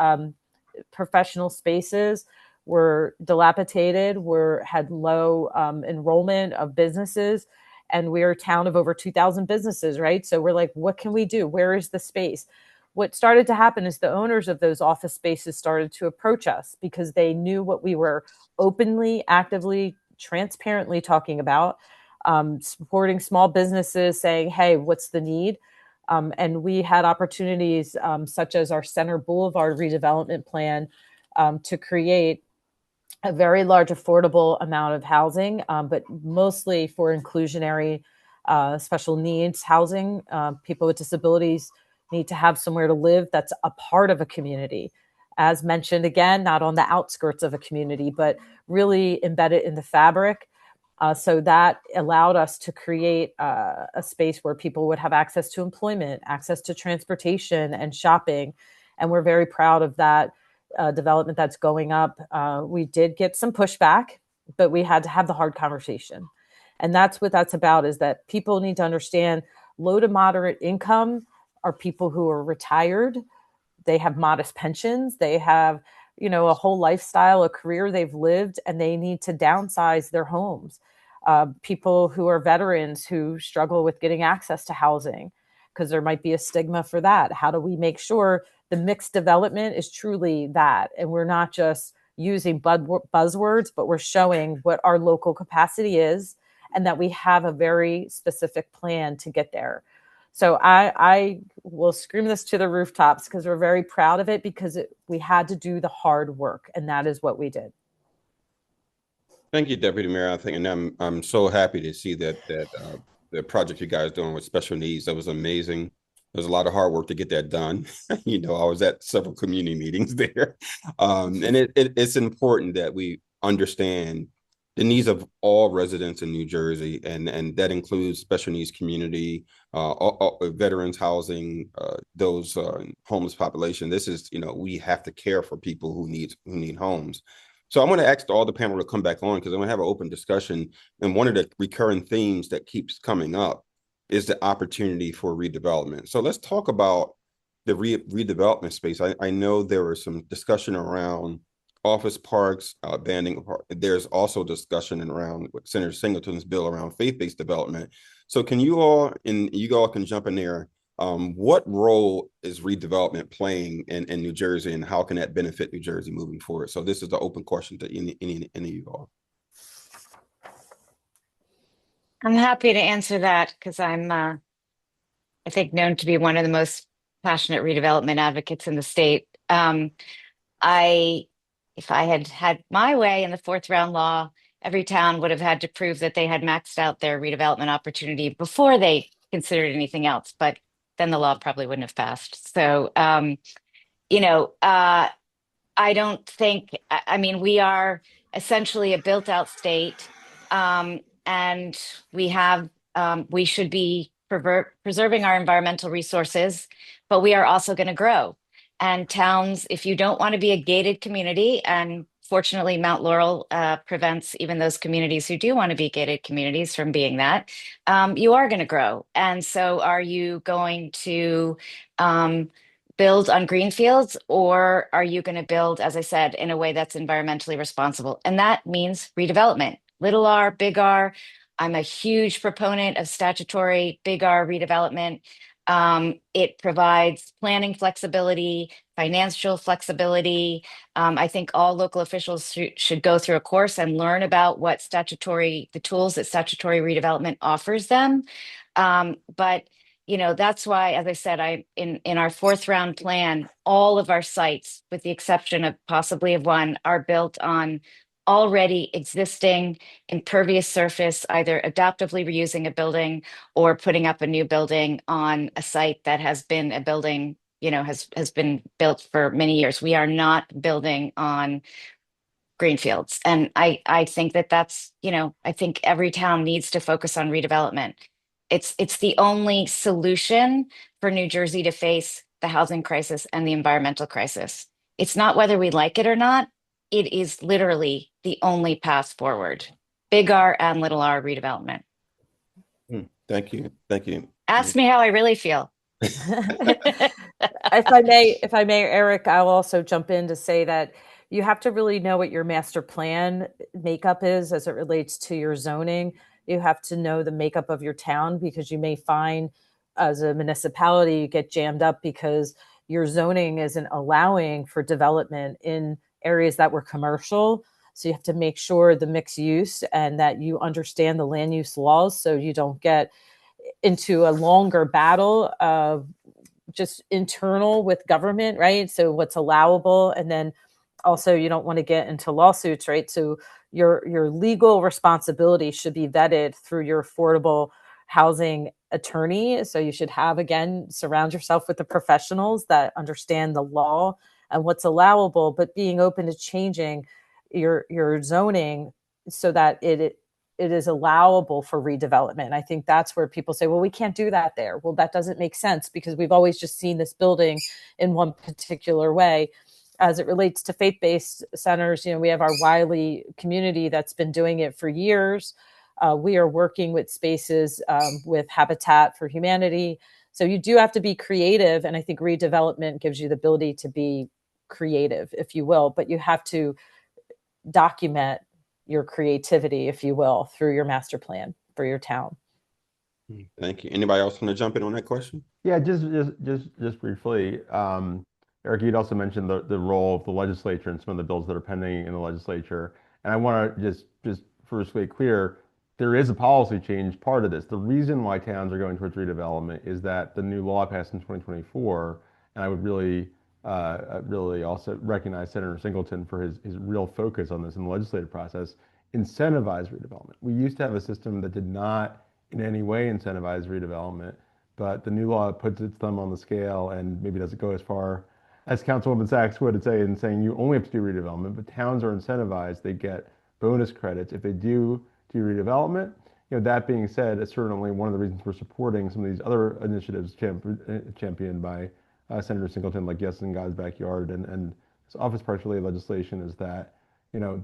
[SPEAKER 5] professional spaces were dilapidated, had low enrollment of businesses. And we're a town of over 2,000 businesses, right? So we're like, what can we do? Where is the space? What started to happen is the owners of those office spaces started to approach us because they knew what we were openly, actively, transparently talking about, supporting small businesses, saying, hey, what's the need? And we had opportunities such as our Center Boulevard redevelopment plan to create a very large affordable amount of housing, but mostly for inclusionary special needs housing. People with disabilities need to have somewhere to live that's a part of a community. As mentioned, again, not on the outskirts of a community, but really embedded in the fabric. So that allowed us to create a space where people would have access to employment, access to transportation and shopping. And we're very proud of that development that's going up. We did get some pushback, but we had to have the hard conversation. And that's what that's about, is that people need to understand low to moderate income are people who are retired. They have modest pensions. They have, a whole lifestyle, a career they've lived, and they need to downsize their homes. People who are veterans who struggle with getting access to housing because there might be a stigma for that. How do we make sure the mixed development is truly that? And we're not just using buzzwords, but we're showing what our local capacity is and that we have a very specific plan to get there. So I will scream this to the rooftops because we're very proud of it, because we had to do the hard work, and that is what we did.
[SPEAKER 1] Thank you, Deputy Mayor. I think, and I'm so happy to see that the project you guys are doing with special needs, that was amazing. There's a lot of hard work to get that done. I was at several community meetings there, and it's important that we understand the needs of all residents in New Jersey, and that includes special needs community, veterans housing, those homeless population. This is, we have to care for people who need homes. So I'm going to ask all the panel to come back on, because I'm going to have an open discussion. And one of the recurring themes that keeps coming up is the opportunity for redevelopment. So let's talk about the redevelopment space. I know there was some discussion around office parks, banning. There's also discussion around Senator Singleton's bill around faith-based development. So can you all, and you all can jump in there, what role is redevelopment playing in New Jersey, and how can that benefit New Jersey moving forward? So this is the open question to any of you all.
[SPEAKER 4] I'm happy to answer that because I'm, I think, known to be one of the most passionate redevelopment advocates in the state. If I had had my way in the fourth round law, every town would have had to prove that they had maxed out their redevelopment opportunity before they considered anything else. But then the law probably wouldn't have passed. So, you know, I don't think, I mean, we are essentially a built out state, and we should be preserving our environmental resources, but we are also going to grow. And towns, if you don't want to be a gated community, and fortunately, Mount Laurel prevents even those communities who do want to be gated communities from being that, you are going to grow. And so, are you going to build on greenfields, or are you going to build, as I said, in a way that's environmentally responsible? And that means redevelopment. Little r, big R. I'm a huge proponent of statutory big R redevelopment. It provides planning flexibility, financial flexibility. I think all local officials should go through a course and learn about the tools that statutory redevelopment offers them. But that's why, as I said, in our fourth round plan, all of our sites, with the exception of possibly of one, are built on already existing impervious surface, either adaptively reusing a building or putting up a new building on a site that has been a building, has been built for many years. We are not building on greenfields. And I think that's, I think every town needs to focus on redevelopment. It's the only solution for New Jersey to face the housing crisis and the environmental crisis. It's not whether we like it or not. It is literally the only path forward. Big R and little r redevelopment.
[SPEAKER 1] Thank you. Thank you.
[SPEAKER 4] Ask me how I really feel.
[SPEAKER 5] If I may, Eric, I'll also jump in to say that you have to really know what your master plan makeup is as it relates to your zoning. You have to know the makeup of your town, because you may find as a municipality, you get jammed up because your zoning isn't allowing for development in areas that were commercial. So you have to make sure the mixed use and that you understand the land use laws, so you don't get into a longer battle of just internal with government, right? So what's allowable, and then also you don't want to get into lawsuits, right? So your legal responsibility should be vetted through your affordable housing attorney. So you should surround yourself with the professionals that understand the law and what's allowable, but being open to changing your zoning so that it is allowable for redevelopment. I think that's where people say, well, we can't do that there. Well, that doesn't make sense, because we've always just seen this building in one particular way. As it relates to faith-based centers, we have our Wiley community that's been doing it for years. We are working with spaces with Habitat for Humanity. So you do have to be creative. And I think redevelopment gives you the ability to be creative, if you will, but you have to document your creativity, if you will, through your master plan for your town.
[SPEAKER 1] Thank you. Anybody else want to jump in on that question?
[SPEAKER 2] Yeah, just briefly. Eric, you'd also mentioned the role of the legislature and some of the bills that are pending in the legislature. And I want to just first make clear, there is a policy change part of this. The reason why towns are going towards redevelopment is that the new law passed in 2024, and I would really also recognize Senator Singleton for his real focus on this in the legislative process, incentivize redevelopment. We used to have a system that did not in any way incentivize redevelopment, but the new law puts its thumb on the scale and maybe doesn't go as far as Councilwoman Sachs would say, in saying you only have to do redevelopment, but towns are incentivized. They get bonus credits if they do redevelopment. That being said, it's certainly one of the reasons we're supporting some of these other initiatives championed by Senator Singleton, like Yes in God's Backyard and this office parks related legislation, is that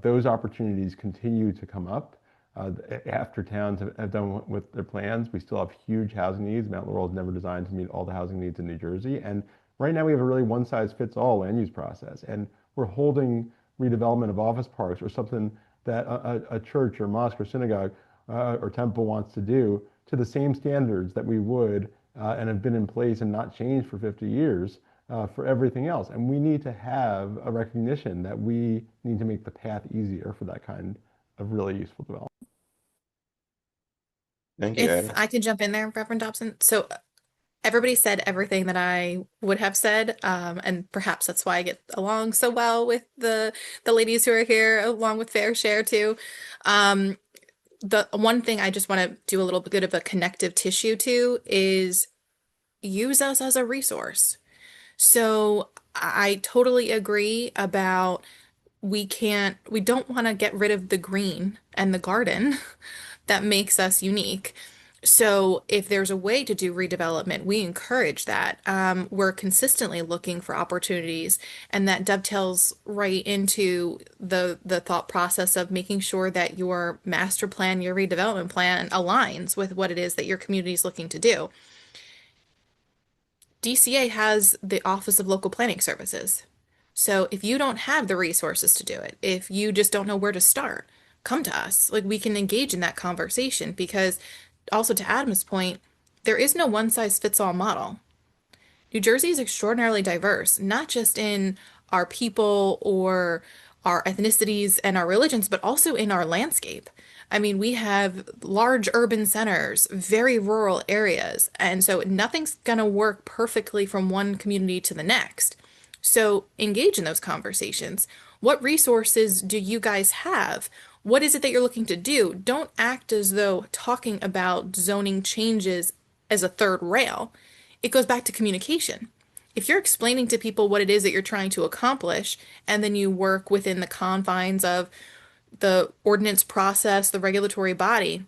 [SPEAKER 2] those opportunities continue to come up after towns have done with their plans. We still have huge housing needs. Mount Laurel is never designed to meet all the housing needs in New Jersey, and right now we have a really one-size-fits-all land use process, and we're holding redevelopment of office parks or something that a church or mosque or synagogue or temple wants to do to the same standards that we would and have been in place and not changed for 50 years for everything else. And we need to have a recognition that we need to make the path easier for that kind of really useful development.
[SPEAKER 1] Thank you,
[SPEAKER 3] If
[SPEAKER 1] Adam.
[SPEAKER 3] I could jump in there, Reverend Dobson. So everybody said everything that I would have said, and perhaps that's why I get along so well with the ladies who are here, along with Fair Share too. The one thing I just want to do a little bit of a connective tissue to is use us as a resource. So I totally agree about we don't want to get rid of the green and the garden that makes us unique. So if there's a way to do redevelopment, we encourage that. We're consistently looking for opportunities, and that dovetails right into the thought process of making sure that your master plan, your redevelopment plan aligns with what it is that your community is looking to do. DCA has the Office of Local Planning Services. So if you don't have the resources to do it, if you just don't know where to start, come to us. Like, we can engage in that conversation, because also to Adam's point, there is no one size fits all model. New Jersey is extraordinarily diverse, not just in our people or our ethnicities and our religions, but also in our landscape. I mean, we have large urban centers, very rural areas, and so nothing's going to work perfectly from one community to the next. So engage in those conversations. What resources do you guys have? What is it that you're looking to do? Don't act as though talking about zoning changes as a third rail. It goes back to communication. If you're explaining to people what it is that you're trying to accomplish, and then you work within the confines of the ordinance process, the regulatory body,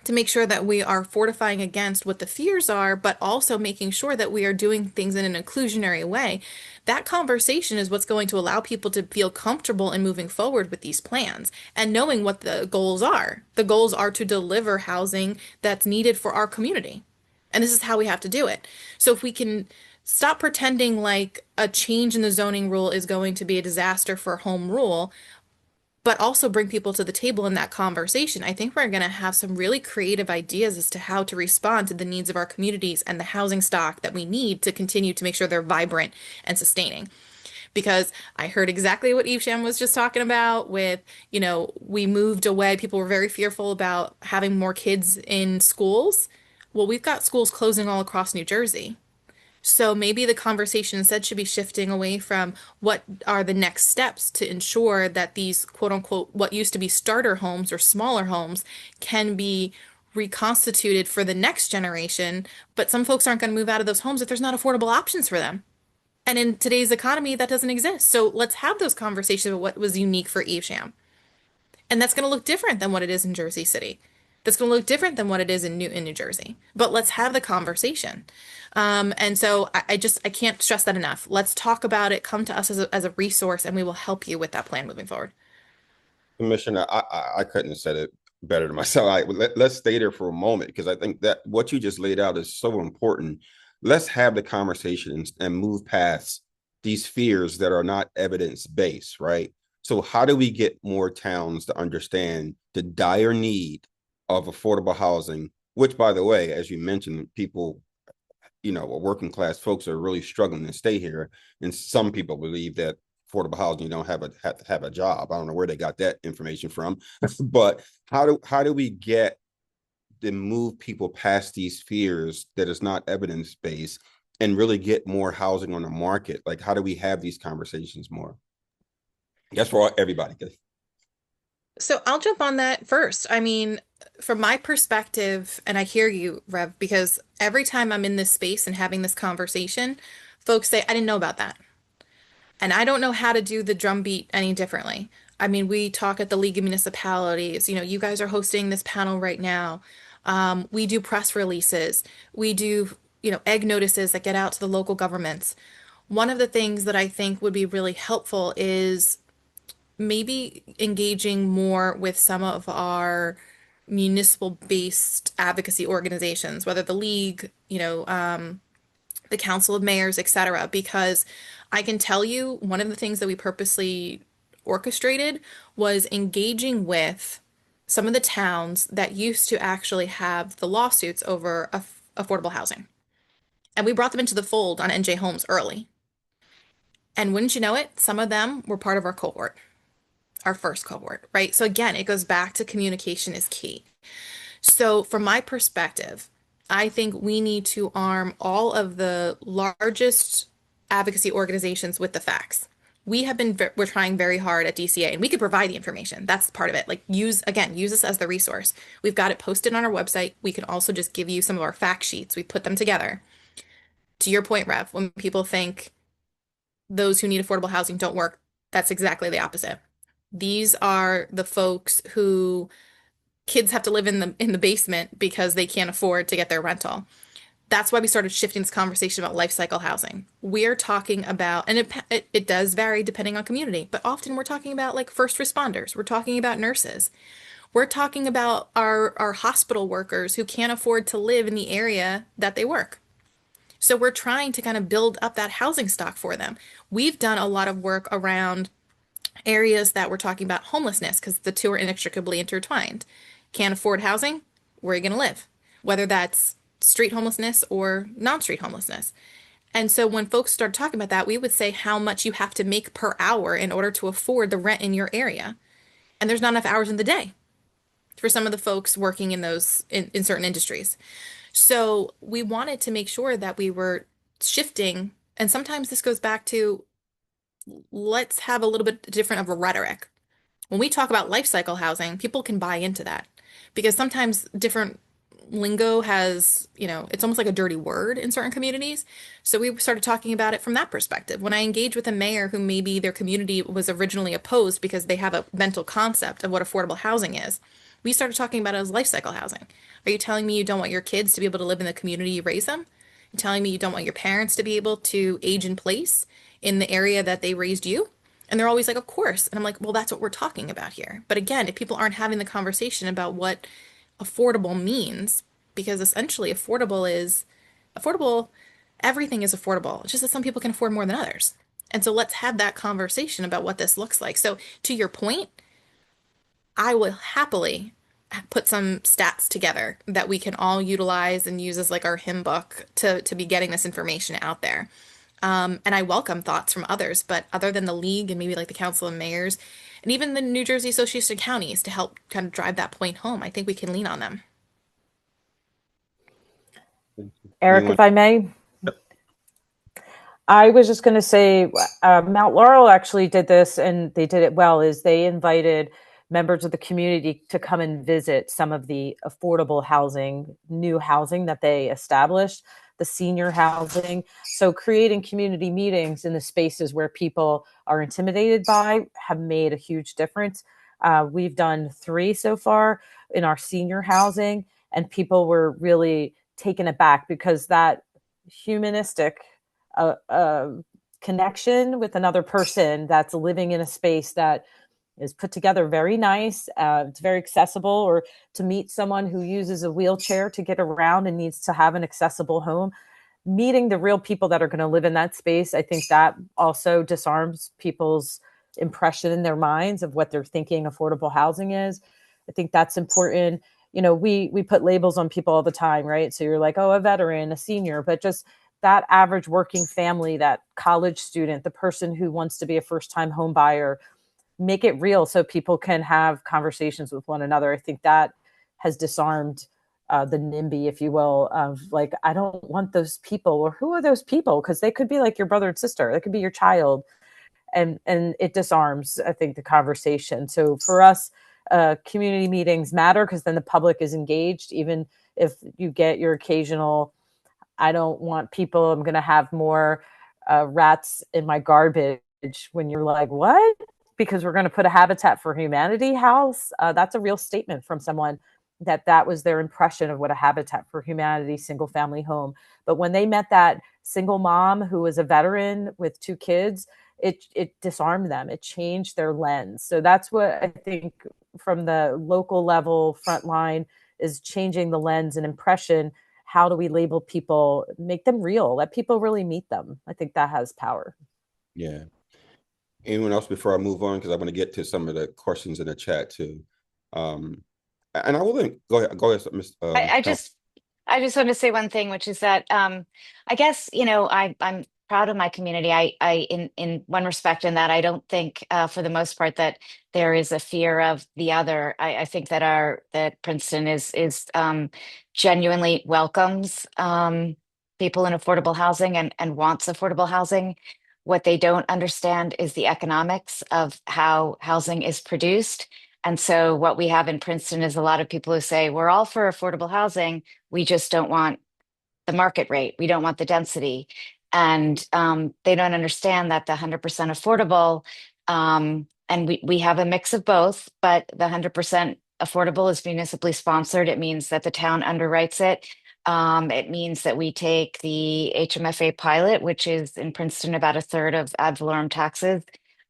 [SPEAKER 3] to make sure that we are fortifying against what the fears are, but also making sure that we are doing things in an inclusionary way, that conversation is what's going to allow people to feel comfortable in moving forward with these plans and knowing what the goals are. The goals are to deliver housing that's needed for our community. And this is how we have to do it. So if we can stop pretending like a change in the zoning rule is going to be a disaster for home rule, but also bring people to the table in that conversation, I think we're going to have some really creative ideas as to how to respond to the needs of our communities and the housing stock that we need to continue to make sure they're vibrant and sustaining. Because I heard exactly what Evesham was just talking about with, we moved away. People were very fearful about having more kids in schools. Well, we've got schools closing all across New Jersey. So maybe the conversation instead should be shifting away from what are the next steps to ensure that these quote unquote, what used to be starter homes or smaller homes can be reconstituted for the next generation. But some folks aren't going to move out of those homes if there's not affordable options for them. And in today's economy, that doesn't exist. So let's have those conversations about what was unique for Evesham. And that's going to look different than what it is in Jersey City. That's going to look different than what it is in New Jersey. But let's have the conversation. And so I can't stress that enough. Let's talk about it. Come to us as a resource, and we will help you with that plan moving forward.
[SPEAKER 1] Commissioner, I couldn't have said it better than myself. Let's stay there for a moment, because I think that what you just laid out is so important. Let's have the conversation and move past these fears that are not evidence-based, right? So how do we get more towns to understand the dire need of affordable housing, which, by the way, as you mentioned, people, working class folks are really struggling to stay here. And some people believe that affordable housing, you don't have to have a job. I don't know where they got that information from, but how do we get to move people past these fears that is not evidence-based and really get more housing on the market? Like, how do we have these conversations more? That's for everybody.
[SPEAKER 3] So I'll jump on that first. I mean, from my perspective, and I hear you, Rev, because every time I'm in this space and having this conversation, folks say, I didn't know about that. And I don't know how to do the drumbeat any differently. I mean, we talk at the League of Municipalities. You guys are hosting this panel right now. We do press releases. We do, egg notices that get out to the local governments. One of the things that I think would be really helpful is maybe engaging more with some of our municipal-based advocacy organizations, whether the league, the Council of Mayors, etc. Because I can tell you one of the things that we purposely orchestrated was engaging with some of the towns that used to actually have the lawsuits over affordable housing. And we brought them into the fold on NJ Homes early. And wouldn't you know it, some of them were part of our cohort, our first cohort, right? So again, it goes back to communication is key. So from my perspective, I think we need to arm all of the largest advocacy organizations with the facts. We're trying very hard at DCA, and we could provide the information. That's part of it. Like use this as the resource. We've got it posted on our website. We can also just give you some of our fact sheets. We put them together. To your point, Rev, when people think those who need affordable housing don't work, that's exactly the opposite. These are the folks who kids have to live in the basement because they can't afford to get their rental. That's why we started shifting this conversation about life cycle housing. We're talking about, and it does vary depending on community, but often we're talking about like first responders. We're talking about nurses. We're talking about our hospital workers who can't afford to live in the area that they work. So we're trying to kind of build up that housing stock for them. We've done a lot of work around areas that we're talking about homelessness because the two are inextricably intertwined. Can't afford housing? Where are you going to live? Whether that's street homelessness or non-street homelessness. And so when folks started talking about that, we would say how much you have to make per hour in order to afford the rent in your area. And there's not enough hours in the day for some of the folks working in those in certain industries. So we wanted to make sure that we were shifting. And sometimes this goes back to let's have a little bit different of a rhetoric. When we talk about life cycle housing, people can buy into that because sometimes different lingo has, it's almost like a dirty word in certain communities. So we started talking about it from that perspective. When I engage with a mayor who maybe their community was originally opposed because they have a mental concept of what affordable housing is, we started talking about it as life cycle housing. Are you telling me you don't want your kids to be able to live in the community you raise them? You're telling me you don't want your parents to be able to age in place in the area that they raised you? And they're always like, of course. And I'm like, well, that's what we're talking about here. But again, if people aren't having the conversation about what affordable means, because essentially affordable, everything is affordable. It's just that some people can afford more than others. And so let's have that conversation about what this looks like. So to your point, I will happily put some stats together that we can all utilize and use as like our hymn book to be getting this information out there. And I welcome thoughts from others, but other than the league and maybe like the council of mayors and even the New Jersey Association of Counties to help kind of drive that point home, I think we can lean on them.
[SPEAKER 5] Eric, if I may, I was just going to say Mount Laurel actually did this and they did it well, is they invited members of the community to come and visit some of the affordable housing, new housing that they established, the senior housing. So creating community meetings in the spaces where people are intimidated by have made a huge difference. We've done 3 so far in our senior housing, and people were really taken aback because that humanistic connection with another person that's living in a space that is put together very nice. It's very accessible, or to meet someone who uses a wheelchair to get around and needs to have an accessible home. Meeting the real people that are going to live in that space, I think that also disarms people's impression in their minds of what they're thinking affordable housing is. I think that's important. We put labels on people all the time, right? So you're like, oh, a veteran, a senior, but just that average working family, that college student, the person who wants to be a first-time home buyer, make it real so people can have conversations with one another. I think that has disarmed the NIMBY, if you will, of like, I don't want those people, or who are those people? Because they could be like your brother and sister, they could be your child. And it disarms, I think, the conversation. So for us, community meetings matter because then the public is engaged, even if you get your occasional, I don't want people, I'm going to have more rats in my garbage, when you're like, what? Because we're going to put a Habitat for Humanity house. That's a real statement from someone that was their impression of what a Habitat for Humanity single family home. But when they met that single mom who was a veteran with 2 kids, it disarmed them. It changed their lens. So that's what I think from the local level front line is changing the lens and impression. How do we label people, make them real, let people really meet them? I think that has power.
[SPEAKER 1] Yeah. Anyone else before I move on? Because I want to get to some of the questions in the chat too. And I will then go ahead, Ms.
[SPEAKER 4] I just want to say one thing, which is that I guess, I'm proud of my community. I in one respect, in that I don't think for the most part that there is a fear of the other. I think that that Princeton is genuinely welcomes people in affordable housing and wants affordable housing. What they don't understand is the economics of how housing is produced. And so what we have in Princeton is a lot of people who say, we're all for affordable housing. We just don't want the market rate. We don't want the density. And they don't understand that the 100% affordable, and we have a mix of both, but the 100% affordable is municipally sponsored. It means that the town underwrites it. It means that we take the HMFA pilot, which is in Princeton about a third of ad valorem taxes.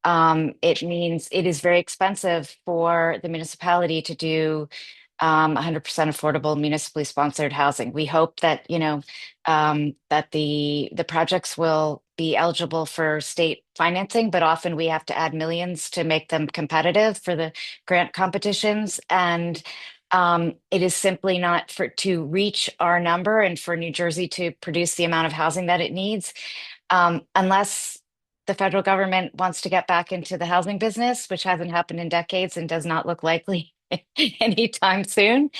[SPEAKER 4] It means it is very expensive for the municipality to do 100% affordable municipally sponsored housing. We hope that, that the projects will be eligible for state financing, but often we have to add millions to make them competitive for the grant competitions. And it is simply not to reach our number and for New Jersey to produce the amount of housing that it needs, unless the federal government wants to get back into the housing business, which hasn't happened in decades and does not look likely anytime soon.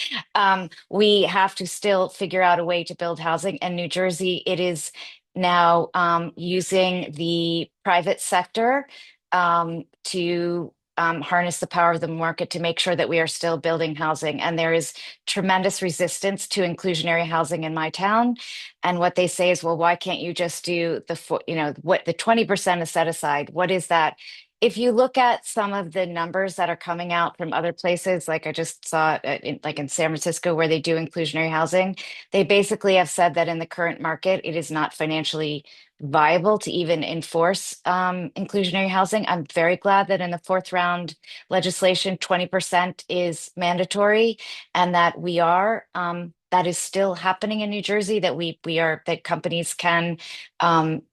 [SPEAKER 4] We have to still figure out a way to build housing. And New Jersey, it is now using the private sector to harness the power of the market to make sure that we are still building housing. And there is tremendous resistance to inclusionary housing in my town. And what they say is, well, why can't you just do what the 20% is set aside? What is that? If you look at some of the numbers that are coming out from other places, like I just saw in San Francisco, where they do inclusionary housing, they basically have said that in the current market, it is not financially viable to even enforce inclusionary housing. I'm very glad that in the fourth round legislation, 20% is mandatory, and that that is still happening in New Jersey, that companies can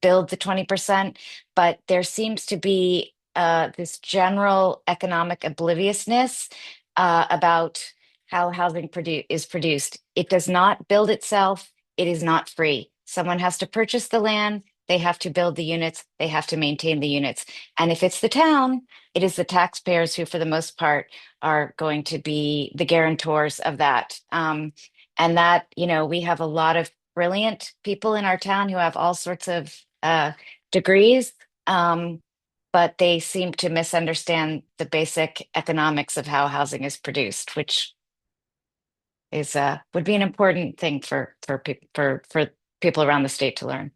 [SPEAKER 4] build the 20%, but there seems to be this general economic obliviousness about how housing is produced. It does not build itself. It is not free. Someone has to purchase the land. They have to build the units. They have to maintain the units. And if it's the town, it is the taxpayers who, for the most part, are going to be the guarantors of that. And that, we have a lot of brilliant people in our town who have all sorts of degrees. But they seem to misunderstand the basic economics of how housing is produced, which is would be an important thing for people around the state to learn.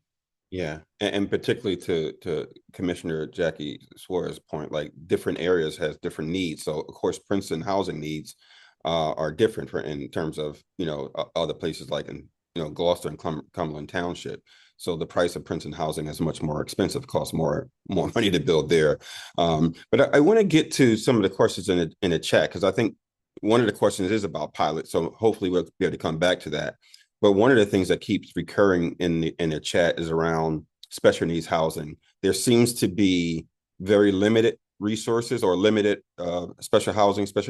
[SPEAKER 1] Yeah, and particularly to Commissioner Jackie Suarez's point, like different areas has different needs. So of course, Princeton housing needs are different in terms of other places like in Gloucester and Cumberland Township. So the price of Princeton housing is much more expensive, costs more money to build there. But I want to get to some of the questions in the chat, because I think one of the questions is about pilots. So hopefully we'll be able to come back to that. But one of the things that keeps recurring in the chat is around special needs housing. There seems to be very limited resources or limited special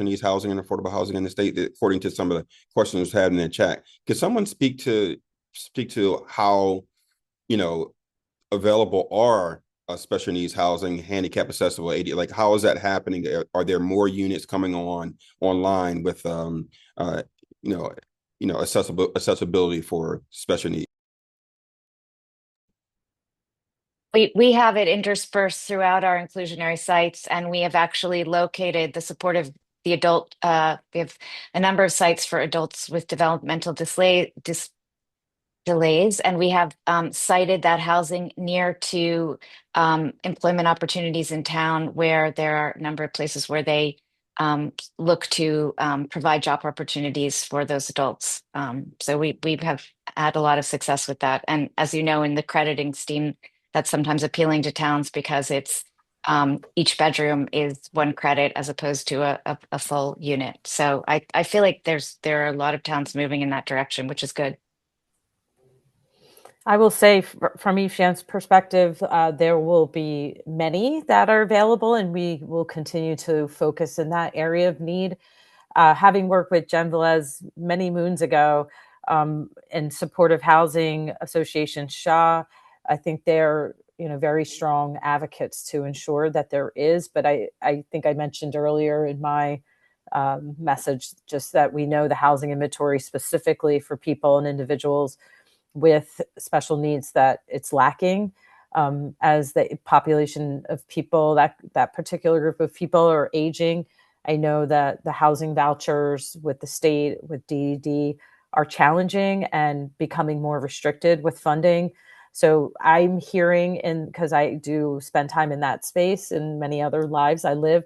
[SPEAKER 1] needs housing and affordable housing in the state, according to some of the questions had in the chat. Could someone speak to how available are special needs housing, handicap accessible, AD, like how is that happening? Are there more units coming online with accessibility for special needs?
[SPEAKER 4] We have it interspersed throughout our inclusionary sites, and we have actually located the support of the adult. We have a number of sites for adults with developmental delays, and we have cited that housing near to employment opportunities in town, where there are a number of places where they look to provide job opportunities for those adults. So we have had a lot of success with that. And as you know, in the crediting scheme, that's sometimes appealing to towns because it's each bedroom is one credit as opposed to a full unit. So I feel like there are a lot of towns moving in that direction, which is good.
[SPEAKER 5] I will say from Evesham's perspective, there will be many that are available, and we will continue to focus in that area of need. Having worked with Jen Velez many moons ago in Supportive Housing Association SHA, I think they're very strong advocates to ensure that there is. But I think I mentioned earlier in my message just that we know the housing inventory specifically for people and individuals with special needs that it's lacking. As the population of people, that particular group of people are aging. I know that the housing vouchers with the state, with DED, are challenging and becoming more restricted with funding. So I'm hearing, because I do spend time in that space in many other lives I live,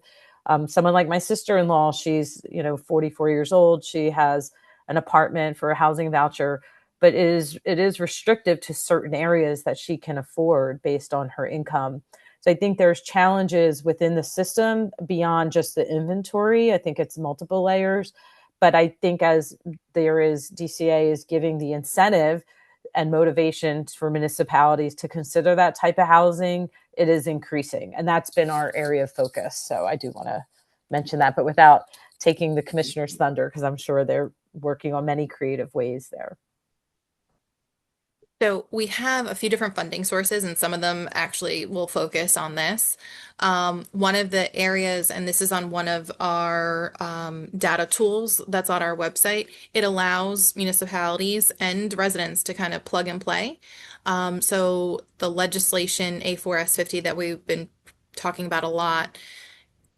[SPEAKER 5] someone like my sister-in-law, she's 44 years old. She has an apartment for a housing voucher, but it is restrictive to certain areas that she can afford based on her income. So I think there's challenges within the system beyond just the inventory. I think it's multiple layers. But I think as there is, DCA is giving the incentive and motivation for municipalities to consider that type of housing, it is increasing. And that's been our area of focus. So I do want to mention that, but without taking the commissioner's thunder, because I'm sure they're working on many creative ways there.
[SPEAKER 3] So we have a few different funding sources, and some of them actually will focus on this. One of the areas, and this is on one of our data tools that's on our website, it allows municipalities and residents to kind of plug and play. So the legislation A4S50 that we've been talking about a lot,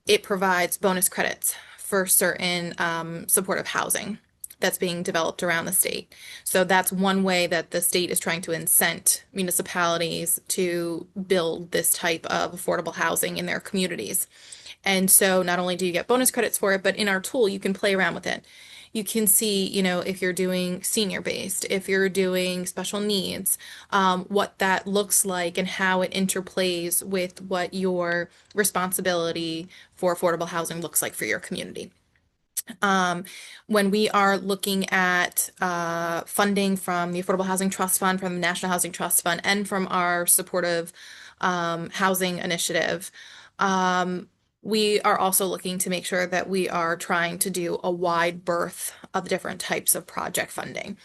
[SPEAKER 3] it provides bonus credits for certain supportive housing that's being developed around the state. So that's one way that the state is trying to incent municipalities to build this type of affordable housing in their communities. And so not only do you get bonus credits for it, but in our tool, you can play around with it. You can see, if you're doing senior-based, if you're doing special needs, what that looks like and how it interplays with what your responsibility for affordable housing looks like for your community. When we are looking at funding from the Affordable Housing Trust Fund, from the National Housing Trust Fund, and from our supportive housing initiative, we are also looking to make sure that we are trying to do a wide berth of different types of project funding.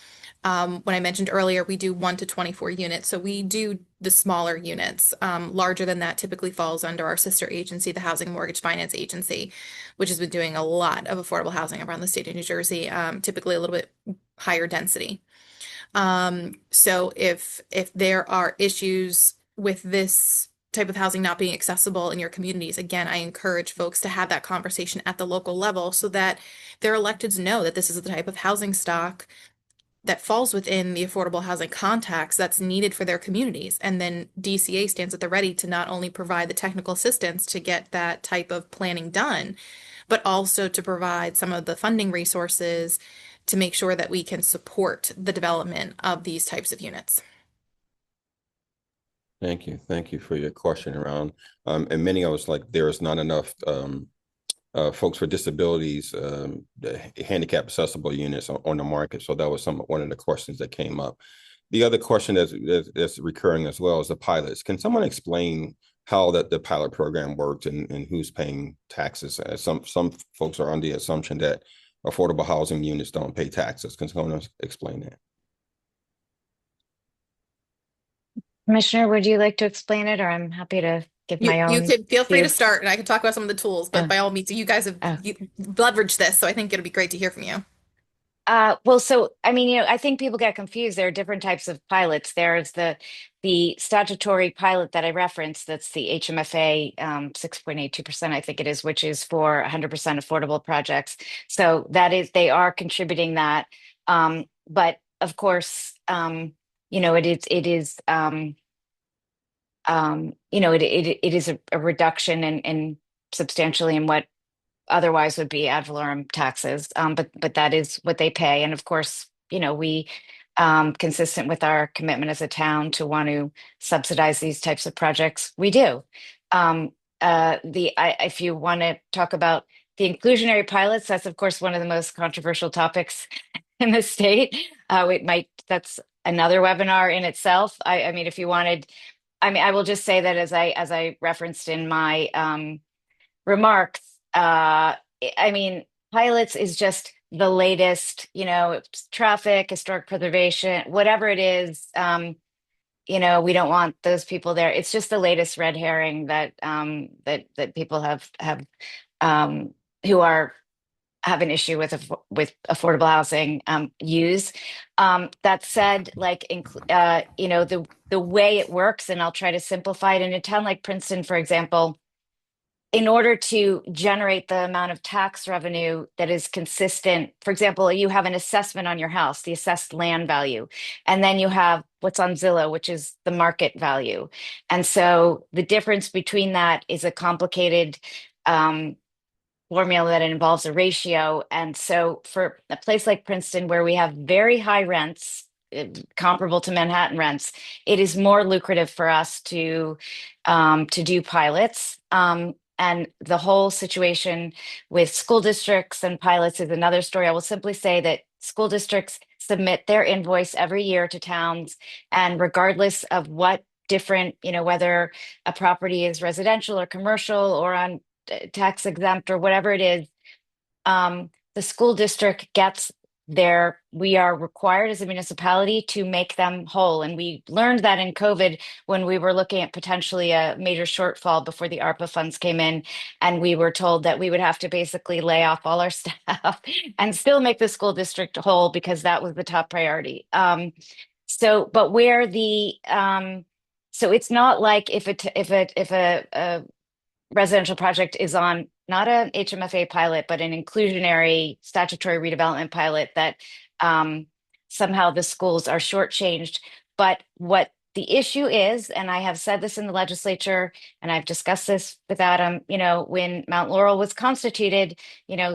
[SPEAKER 3] When I mentioned earlier, we do 1 to 24 units. So we do the smaller units. Larger than that typically falls under our sister agency, the Housing Mortgage Finance Agency, which has been doing a lot of affordable housing around the state of New Jersey, typically a little bit higher density. So if there are issues with this type of housing not being accessible in your communities, again, I encourage folks to have that conversation at the local level so that their electeds know that this is the type of housing stock that falls within the affordable housing context that's needed for their communities. And then DCA stands at the ready to not only provide the technical assistance to get that type of planning done, but also to provide some of the funding resources to make sure that we can support the development of these types of units.
[SPEAKER 1] Thank you. Thank you for your question around, and many of us, like, there is not enough folks with disabilities, the handicap accessible units on the market. So that was one of the questions that came up. The other question that's recurring as well is the pilots. Can someone explain how the pilot program works and who's paying taxes? Some folks are under the assumption that affordable housing units don't pay taxes. Can someone explain that?
[SPEAKER 4] Commissioner, would you like to explain it, or I'm happy to give my own?
[SPEAKER 3] You could feel free
[SPEAKER 4] view?
[SPEAKER 3] to start, and I can talk about some of the tools, but by all means, you guys have leveraged this, so I think it'll be great to hear from you.
[SPEAKER 4] Well, so I mean, I think people get confused. There are different types of pilots. There's the statutory pilot that I referenced. That's the HMFA 6.82%, I think it is, which is for 100% affordable projects. So they are contributing that. But of course, it is a reduction in substantially in what otherwise would be ad valorem taxes. But that is what they pay. And of course, we, consistent with our commitment as a town to want to subsidize these types of projects, we do. If you want to talk about the inclusionary pilots, that's of course one of the most controversial topics in the state. another webinar in itself. I mean, if you wanted, I will just say that as I referenced in my remarks, I mean, pilots is just the latest, traffic, historic preservation, whatever it is. We don't want those people there. It's just the latest red herring that that people have who have an issue with affordable housing use. That said, the way it works, and I'll try to simplify it. In a town like Princeton, for example, in order to generate the amount of tax revenue that is consistent, for example, you have an assessment on your house, the assessed land value, and then you have what's on Zillow, which is the market value. And so the difference between that is a complicated formula that involves a ratio. And so for a place like Princeton, where we have very high rents, comparable to Manhattan rents, it is more lucrative for us to do pilots. And the whole situation with school districts and pilots is another story. I will simply say that school districts submit their invoice every year to towns, and regardless of what different, whether a property is residential or commercial or on tax exempt or whatever it is, the school district gets we are required as a municipality to make them whole. And we learned that in COVID when we were looking at potentially a major shortfall before the ARPA funds came in. And we were told that we would have to basically lay off all our staff and still make the school district whole, because that was the top priority. So it's not like if a residential project is on not an HMFA pilot, but an inclusionary statutory redevelopment pilot, that somehow the schools are shortchanged. But what the issue is, and I have said this in the legislature, and I've discussed this with Adam, when Mount Laurel was constituted,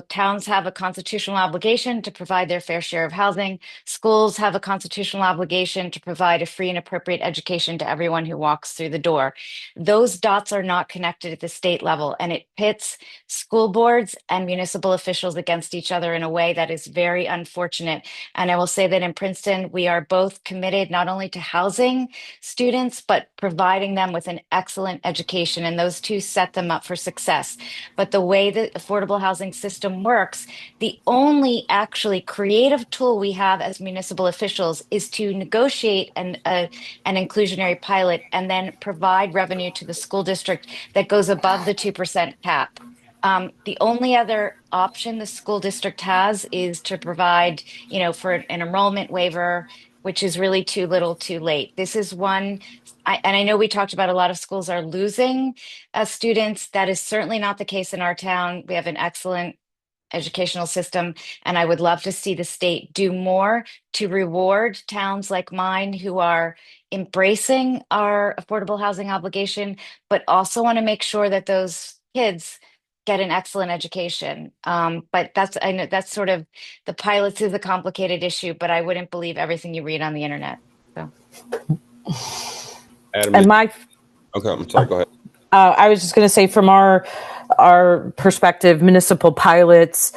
[SPEAKER 4] towns have a constitutional obligation to provide their fair share of housing. Schools have a constitutional obligation to provide a free and appropriate education to everyone who walks through the door. Those dots are not connected at the state level, and it pits school boards and municipal officials against each other in a way that is very unfortunate. And I will say that in Princeton, we are both committed not only to housing students, but providing them with an excellent education. And those two set them up for success. But the way the affordable housing system works, the only actually creative tool we have as municipal officials is to negotiate an inclusionary pilot and then provide revenue to the school district that goes above the 2% cap. The only other option the school district has is to provide, for an enrollment waiver, which is really too little too late. This is one, and I know we talked about a lot of schools are losing students. That is certainly not the case in our town. We have an excellent educational system, and I would love to see the state do more to reward towns like mine who are embracing our affordable housing obligation, but also want to make sure that those kids get an excellent education. But I know that's sort of, the pilots is a complicated issue, but I wouldn't believe everything you read on the internet. So.
[SPEAKER 1] Adam,
[SPEAKER 5] And
[SPEAKER 1] okay, I'm sorry, go ahead.
[SPEAKER 5] I was just going to say, from our perspective, municipal pilots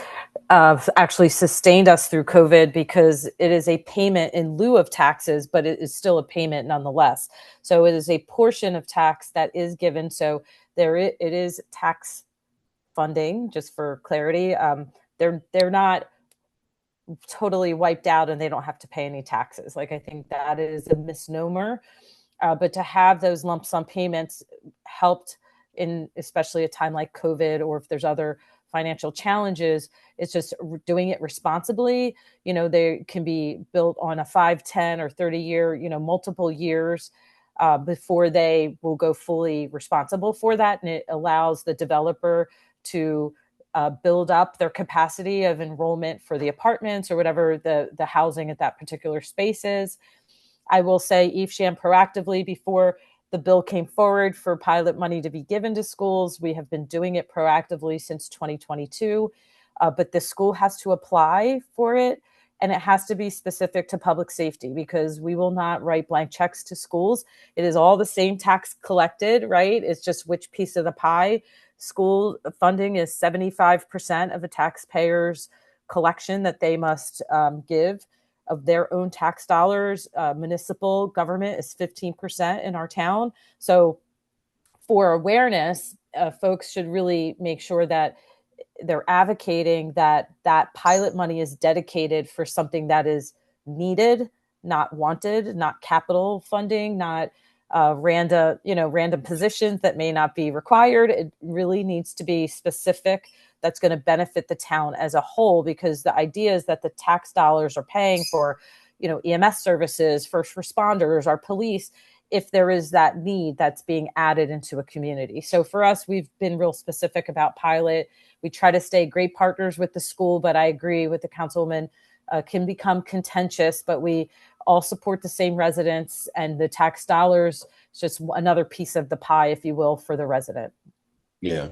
[SPEAKER 5] actually sustained us through COVID, because it is a payment in lieu of taxes, but it is still a payment nonetheless. So it is a portion of tax that is given. So it is tax funding, just for clarity. They're not totally wiped out and they don't have to pay any taxes. I think that is a misnomer. But to have those lump sum payments helped in especially a time like COVID, or if there's other financial challenges, it's just doing it responsibly. They can be built on a 5, 10, or 30-year, multiple years before they will go fully responsible for that. And it allows the developer to build up their capacity of enrollment for the apartments or whatever the housing at that particular space is. I will say Evesham proactively, before the bill came forward for pilot money to be given to schools, we have been doing it proactively since 2022, but the school has to apply for it, and it has to be specific to public safety, because we will not write blank checks to schools. It is all the same tax collected, right? It's just which piece of the pie. School funding is 75% of a taxpayer's collection that they must give. of their own tax dollars. Municipal government is 15% in our town. So for awareness, folks should really make sure that they're advocating that that pilot money is dedicated for something that is needed, not wanted, not capital funding, not random positions that may not be required. It really needs to be specific, that's going to benefit the town as a whole, because the idea is that the tax dollars are paying for, EMS services, first responders, our police, if there is that need that's being added into a community. So for us, we've been real specific about pilot. We try to stay great partners with the school, but I agree with the councilwoman, can become contentious, but we all support the same residents, and the tax dollars is just another piece of the pie, if you will, for the resident.
[SPEAKER 1] Yeah.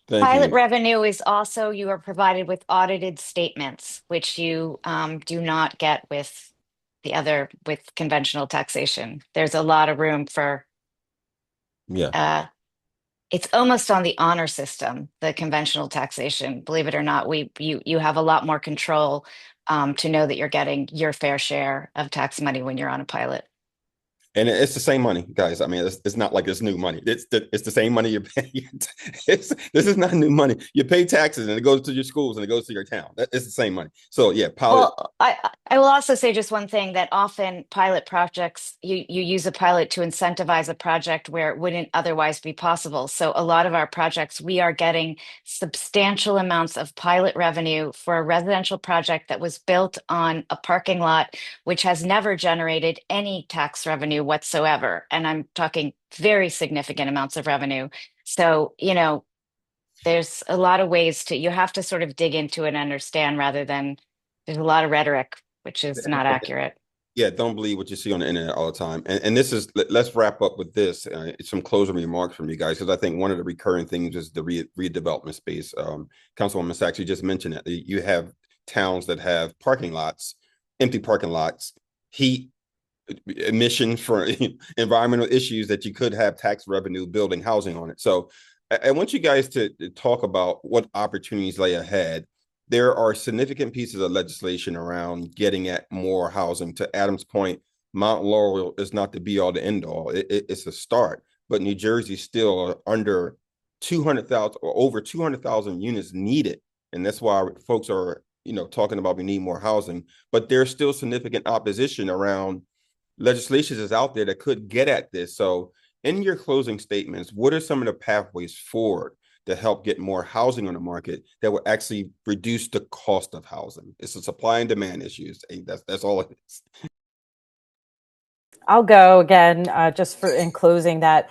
[SPEAKER 1] Thank
[SPEAKER 4] Pilot
[SPEAKER 1] you.
[SPEAKER 4] revenue is also, you are provided with audited statements, which you do not get with conventional taxation. There's a lot of room for,
[SPEAKER 1] Yeah.
[SPEAKER 4] it's almost on the honor system, the conventional taxation. Believe it or not, you have a lot more control to know that you're getting your fair share of tax money when you're on a pilot.
[SPEAKER 1] And it's the same money, guys. I mean, it's not like it's new money. It's the same money you're paying. This is not new money. You pay taxes and it goes to your schools and it goes to your town. It's the same money. So yeah, pilot.
[SPEAKER 4] Well, I will also say just one thing, that often pilot projects, you use a pilot to incentivize a project where it wouldn't otherwise be possible. So a lot of our projects, we are getting substantial amounts of pilot revenue for a residential project that was built on a parking lot, which has never generated any tax revenue whatsoever. And I'm talking very significant amounts of revenue. So, there's a lot of ways you have to sort of dig into it and understand, rather than, there's a lot of rhetoric, which is not accurate.
[SPEAKER 1] Yeah, don't believe what you see on the internet all the time. And this is, let's wrap up with this. Some closing remarks from you guys, because I think one of the recurring things is the redevelopment space. Councilwoman Sachs, you just mentioned that you have towns that have parking lots, empty parking lots, heat, emission for environmental issues that you could have tax revenue building housing on it. So I want you guys to talk about what opportunities lay ahead. There are significant pieces of legislation around getting at more housing. To Adam's point, Mount Laurel is not the be all to end all. It's a start, but New Jersey still under 200,000 or over 200,000 units needed. And that's why folks are, talking about we need more housing, but there's still significant opposition around legislation is out there that could get at this. So in your closing statements, what are some of the pathways forward to help get more housing on the market that will actually reduce the cost of housing? It's a supply and demand issues. That's all it is.
[SPEAKER 5] I'll go again, just for in closing, that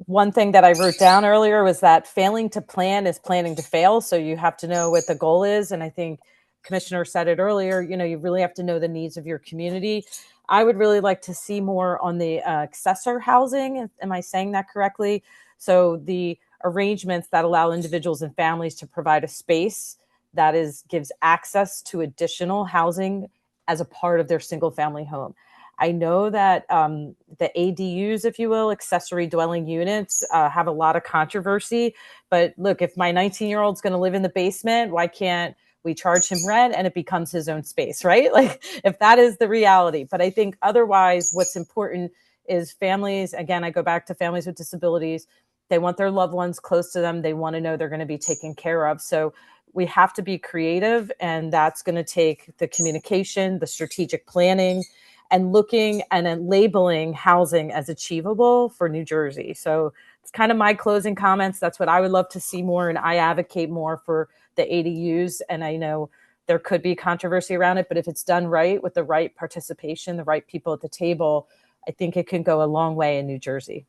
[SPEAKER 5] one thing that I wrote down earlier was that failing to plan is planning to fail. So you have to know what the goal is. And I think Commissioner said it earlier, you really have to know the needs of your community. I would really like to see more on the accessor housing. Am I saying that correctly? So the arrangements that allow individuals and families to provide a space that gives access to additional housing as a part of their single family home. I know that the ADUs, if you will, accessory dwelling units, have a lot of controversy. But look, if my 19-year-old's going to live in the basement, why can't we charge him rent and it becomes his own space, right? Like, if that is the reality. But I think otherwise, what's important is families. Again, I go back to families with disabilities. They want their loved ones close to them. They want to know they're going to be taken care of. So we have to be creative, and that's going to take the communication, the strategic planning, and looking and then labeling housing as achievable for New Jersey. So it's kind of my closing comments. That's what I would love to see more. And I advocate more for the ADUs. And I know there could be controversy around it, but if it's done right with the right participation, the right people at the table, I think it can go a long way in New Jersey.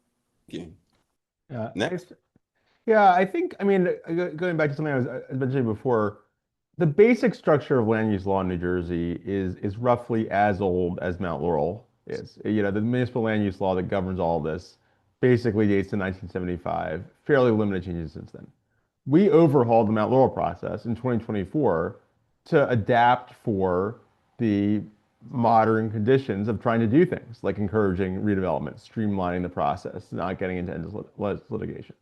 [SPEAKER 1] Yeah.
[SPEAKER 2] Next. Yeah, I think, going back to something I was mentioning before, the basic structure of land use law in New Jersey is roughly as old as Mount Laurel is. The municipal land use law that governs all of this basically dates to 1975, fairly limited changes since then. We overhauled the Mount Laurel process in 2024 to adapt for the modern conditions of trying to do things like encouraging redevelopment, streamlining the process, not getting into endless litigation.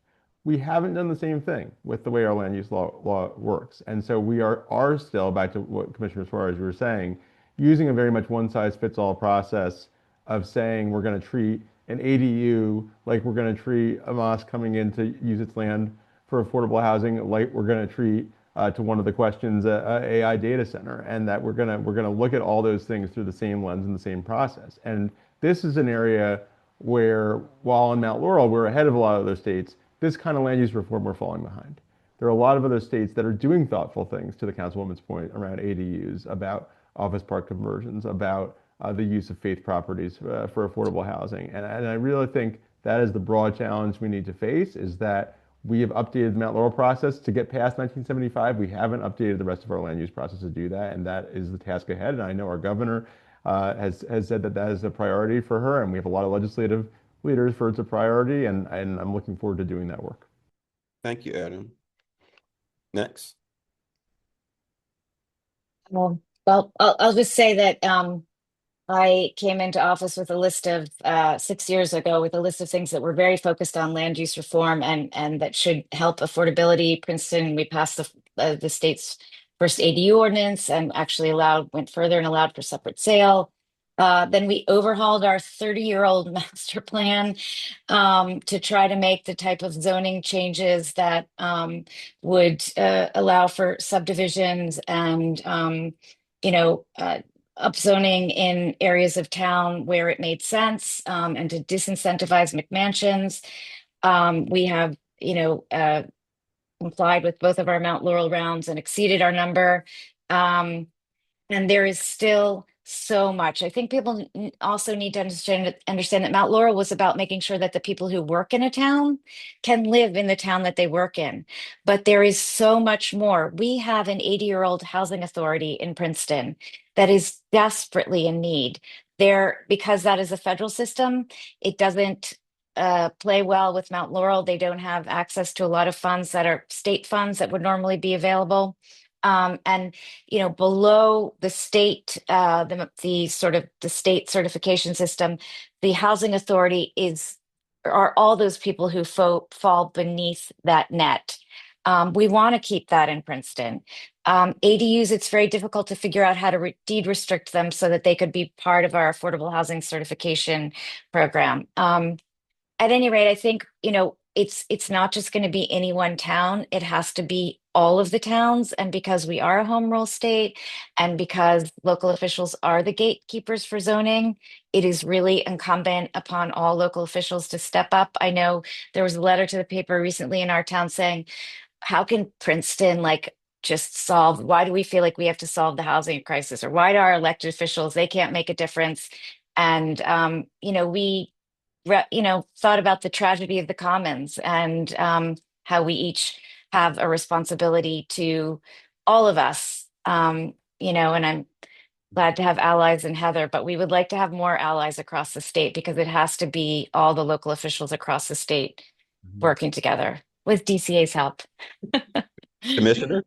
[SPEAKER 2] We haven't done the same thing with the way our land use law works. And so we are still, back to what Commissioner Suarez, you were saying, using a very much one-size-fits-all process of saying we're going to treat an ADU like we're going to treat a mosque coming in to use its land for affordable housing, like we're going to treat to one of the questions, AI data center, and that we're gonna look at all those things through the same lens and the same process. And this is an area where, while in Mount Laurel we're ahead of a lot of other states, this kind of land use reform we're falling behind. There are a lot of other states that are doing thoughtful things, to the councilwoman's point, around ADUs, about office park conversions, about the use of faith properties for affordable housing. And I really think that is the broad challenge we need to face, is that we have updated the Mount Laurel process to get past 1975. We haven't updated the rest of our land use process to do that, and that is the task ahead. And I know our governor has said that that is a priority for her, and we have a lot of legislative leaders for it's a priority, and I'm looking forward to doing that work.
[SPEAKER 1] Thank you, Adam. Next.
[SPEAKER 4] Well, I'll just say that I came into office with a list of 6 years ago with a list of things that were very focused on land use reform and that should help affordability. Princeton, we passed the state's first ADU ordinance and actually went further and allowed for separate sale. Then we overhauled our 30-year-old master plan to try to make the type of zoning changes that would allow for subdivisions and upzoning in areas of town where it made sense, and to disincentivize McMansions. We have, complied with both of our Mount Laurel rounds and exceeded our number. And there is still so much. I think people also need to understand that Mount Laurel was about making sure that the people who work in a town can live in the town that they work in. But there is so much more. We have an 80-year-old housing authority in Princeton that is desperately in need. Because that is a federal system, it doesn't play well with Mount Laurel. They don't have access to a lot of funds that are state funds that would normally be available. And below the state, the state certification system, the housing authority are all those people who fall beneath that net. We want to keep that in Princeton. ADUs, it's very difficult to figure out how to deed restrict them so that they could be part of our affordable housing certification program. At any rate, I think, it's not just going to be any one town. It has to be all of the towns. And because we are a home rule state and because local officials are the gatekeepers for zoning, it is really incumbent upon all local officials to step up. I know there was a letter to the paper recently in our town saying, how can Princeton just solve, why do we feel like we have to solve the housing crisis? Or why do our elected officials, they can't make a difference? And, we thought about the tragedy of the commons and how we each have a responsibility to all of us, and I'm glad to have allies in Heather, but we would like to have more allies across the state because it has to be all the local officials across the state working together with DCA's help.
[SPEAKER 1] Commissioner?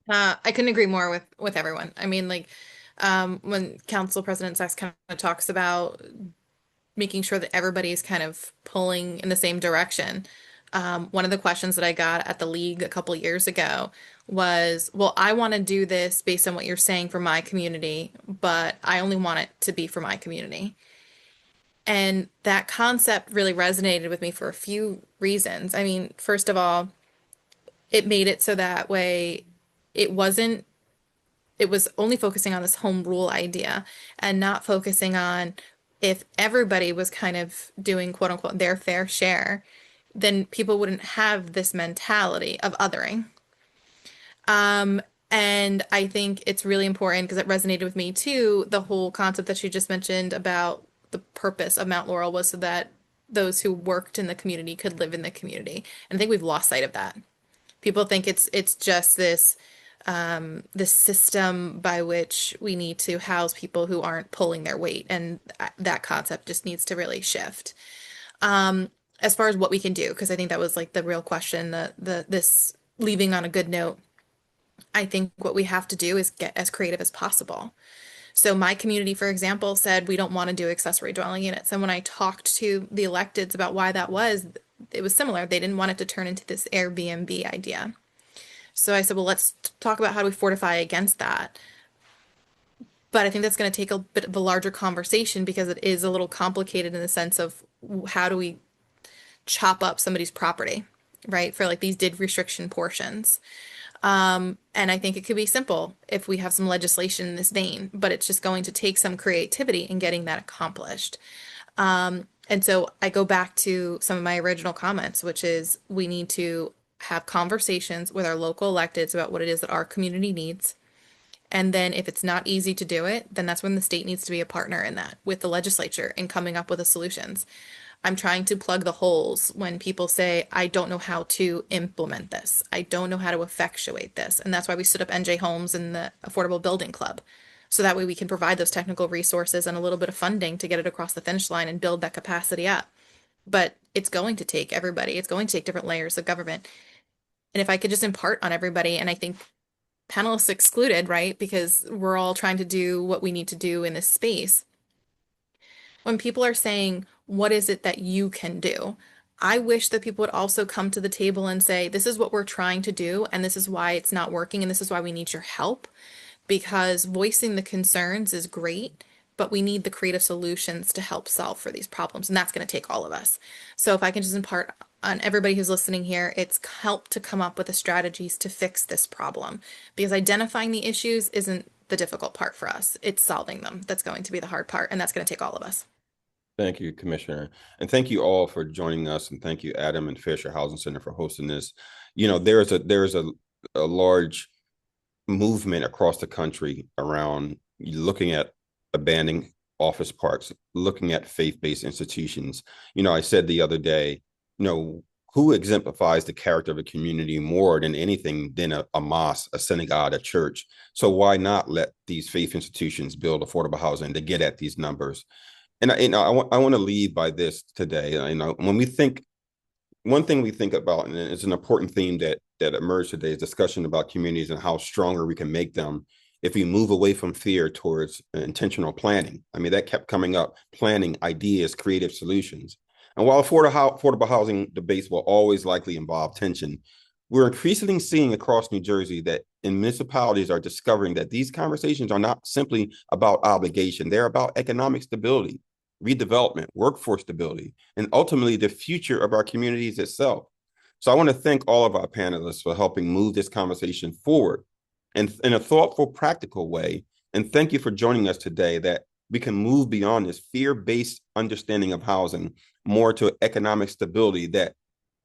[SPEAKER 3] I couldn't agree more with everyone. I mean, when Council President Sachs kind of talks about making sure that everybody's kind of pulling in the same direction. One of the questions that I got at the league a couple years ago was, well, I want to do this based on what you're saying for my community, but I only want it to be for my community. And that concept really resonated with me for a few reasons. I mean, first of all, it made it so that way it was only focusing on this home rule idea and not focusing on, if everybody was kind of doing quote unquote their fair share, then people wouldn't have this mentality of othering. And I think it's really important because it resonated with me too. The whole concept that she just mentioned about the purpose of Mount Laurel was so that those who worked in the community could live in the community. And I think we've lost sight of that. People think it's just this system by which we need to house people who aren't pulling their weight, and that concept just needs to really shift. As far as what we can do, because I think that was the real question, this leaving on a good note. I think what we have to do is get as creative as possible. So my community, for example, said we don't want to do accessory dwelling units, and when I talked to the electeds about why that was, it was similar. They didn't want it to turn into this Airbnb idea. So I said, well, let's talk about how do we fortify against that. But I think that's going to take a bit of a larger conversation because it is a little complicated in the sense of how do we chop up somebody's property, right? For like these deed restriction portions. And I think it could be simple if we have some legislation in this vein, but it's just going to take some creativity in getting that accomplished. And so I go back to some of my original comments, which is we need to have conversations with our local electeds about what it is that our community needs. And then if it's not easy to do it, then that's when the state needs to be a partner in that with the legislature and coming up with the solutions. I'm trying to plug the holes when people say, I don't know how to implement this. I don't know how to effectuate this. And that's why we stood up NJ Homes and the Affordable Building Club. So that way we can provide those technical resources and a little bit of funding to get it across the finish line and build that capacity up. But it's going to take everybody. It's going to take different layers of government. And if I could just impart on everybody, and I think panelists excluded, right? Because we're all trying to do what we need to do in this space. When people are saying, what is it that you can do? I wish that people would also come to the table and say, this is what we're trying to do, and this is why it's not working, and this is why we need your help. Because voicing the concerns is great, but we need the creative solutions to help solve for these problems, and that's going to take all of us. So if I can just impart on everybody who's listening here, it's help to come up with the strategies to fix this problem, because identifying the issues isn't the difficult part for us. It's solving them that's going to be the hard part, and that's going to take all of us.
[SPEAKER 1] Thank you, Commissioner. And thank you all for joining us. And thank you, Adam and Fisher Housing Center, for hosting this. You know, there's a large movement across the country around looking at abandoning office parks, looking at faith-based institutions. You know, I said the other day, you know, who exemplifies the character of a community more than anything than a mosque, a synagogue, a church? So why not let these faith institutions build affordable housing to get at these numbers? And I want to leave by this today. You know, when we think, one thing we think about, and it's an important theme that emerged today, is discussion about communities and how stronger we can make them if we move away from fear towards intentional planning. I mean, that kept coming up: planning, ideas, creative solutions. And while affordable housing debates will always likely involve tension, we're increasingly seeing across New Jersey that municipalities are discovering that these conversations are not simply about obligation. They're about economic stability, redevelopment, workforce stability, and ultimately the future of our communities itself. So I want to thank all of our panelists for helping move this conversation forward and in a thoughtful, practical way. And thank you for joining us today, that we can move beyond this fear-based understanding of housing more to economic stability, that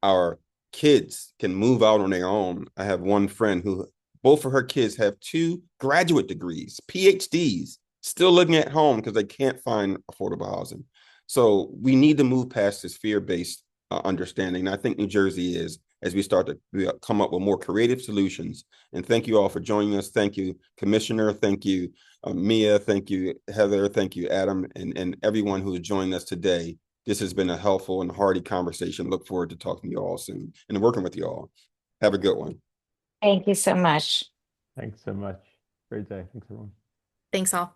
[SPEAKER 1] our kids can move out on their own. I have one friend who both of her kids have 2 graduate degrees, PhDs, still living at home because they can't find affordable housing. So we need to move past this fear-based understanding. And I think New Jersey is, as we start to come up with more creative solutions. And thank you all for joining us. Thank you, Commissioner. Thank you, Mia. Thank you, Heather. Thank you, Adam, and everyone who has joined us today. This has been a helpful and hearty conversation. Look forward to talking to you all soon and working with you all. Have a good one.
[SPEAKER 4] Thank you so much.
[SPEAKER 2] Thanks so much. Great day. Thanks, everyone.
[SPEAKER 3] Thanks all.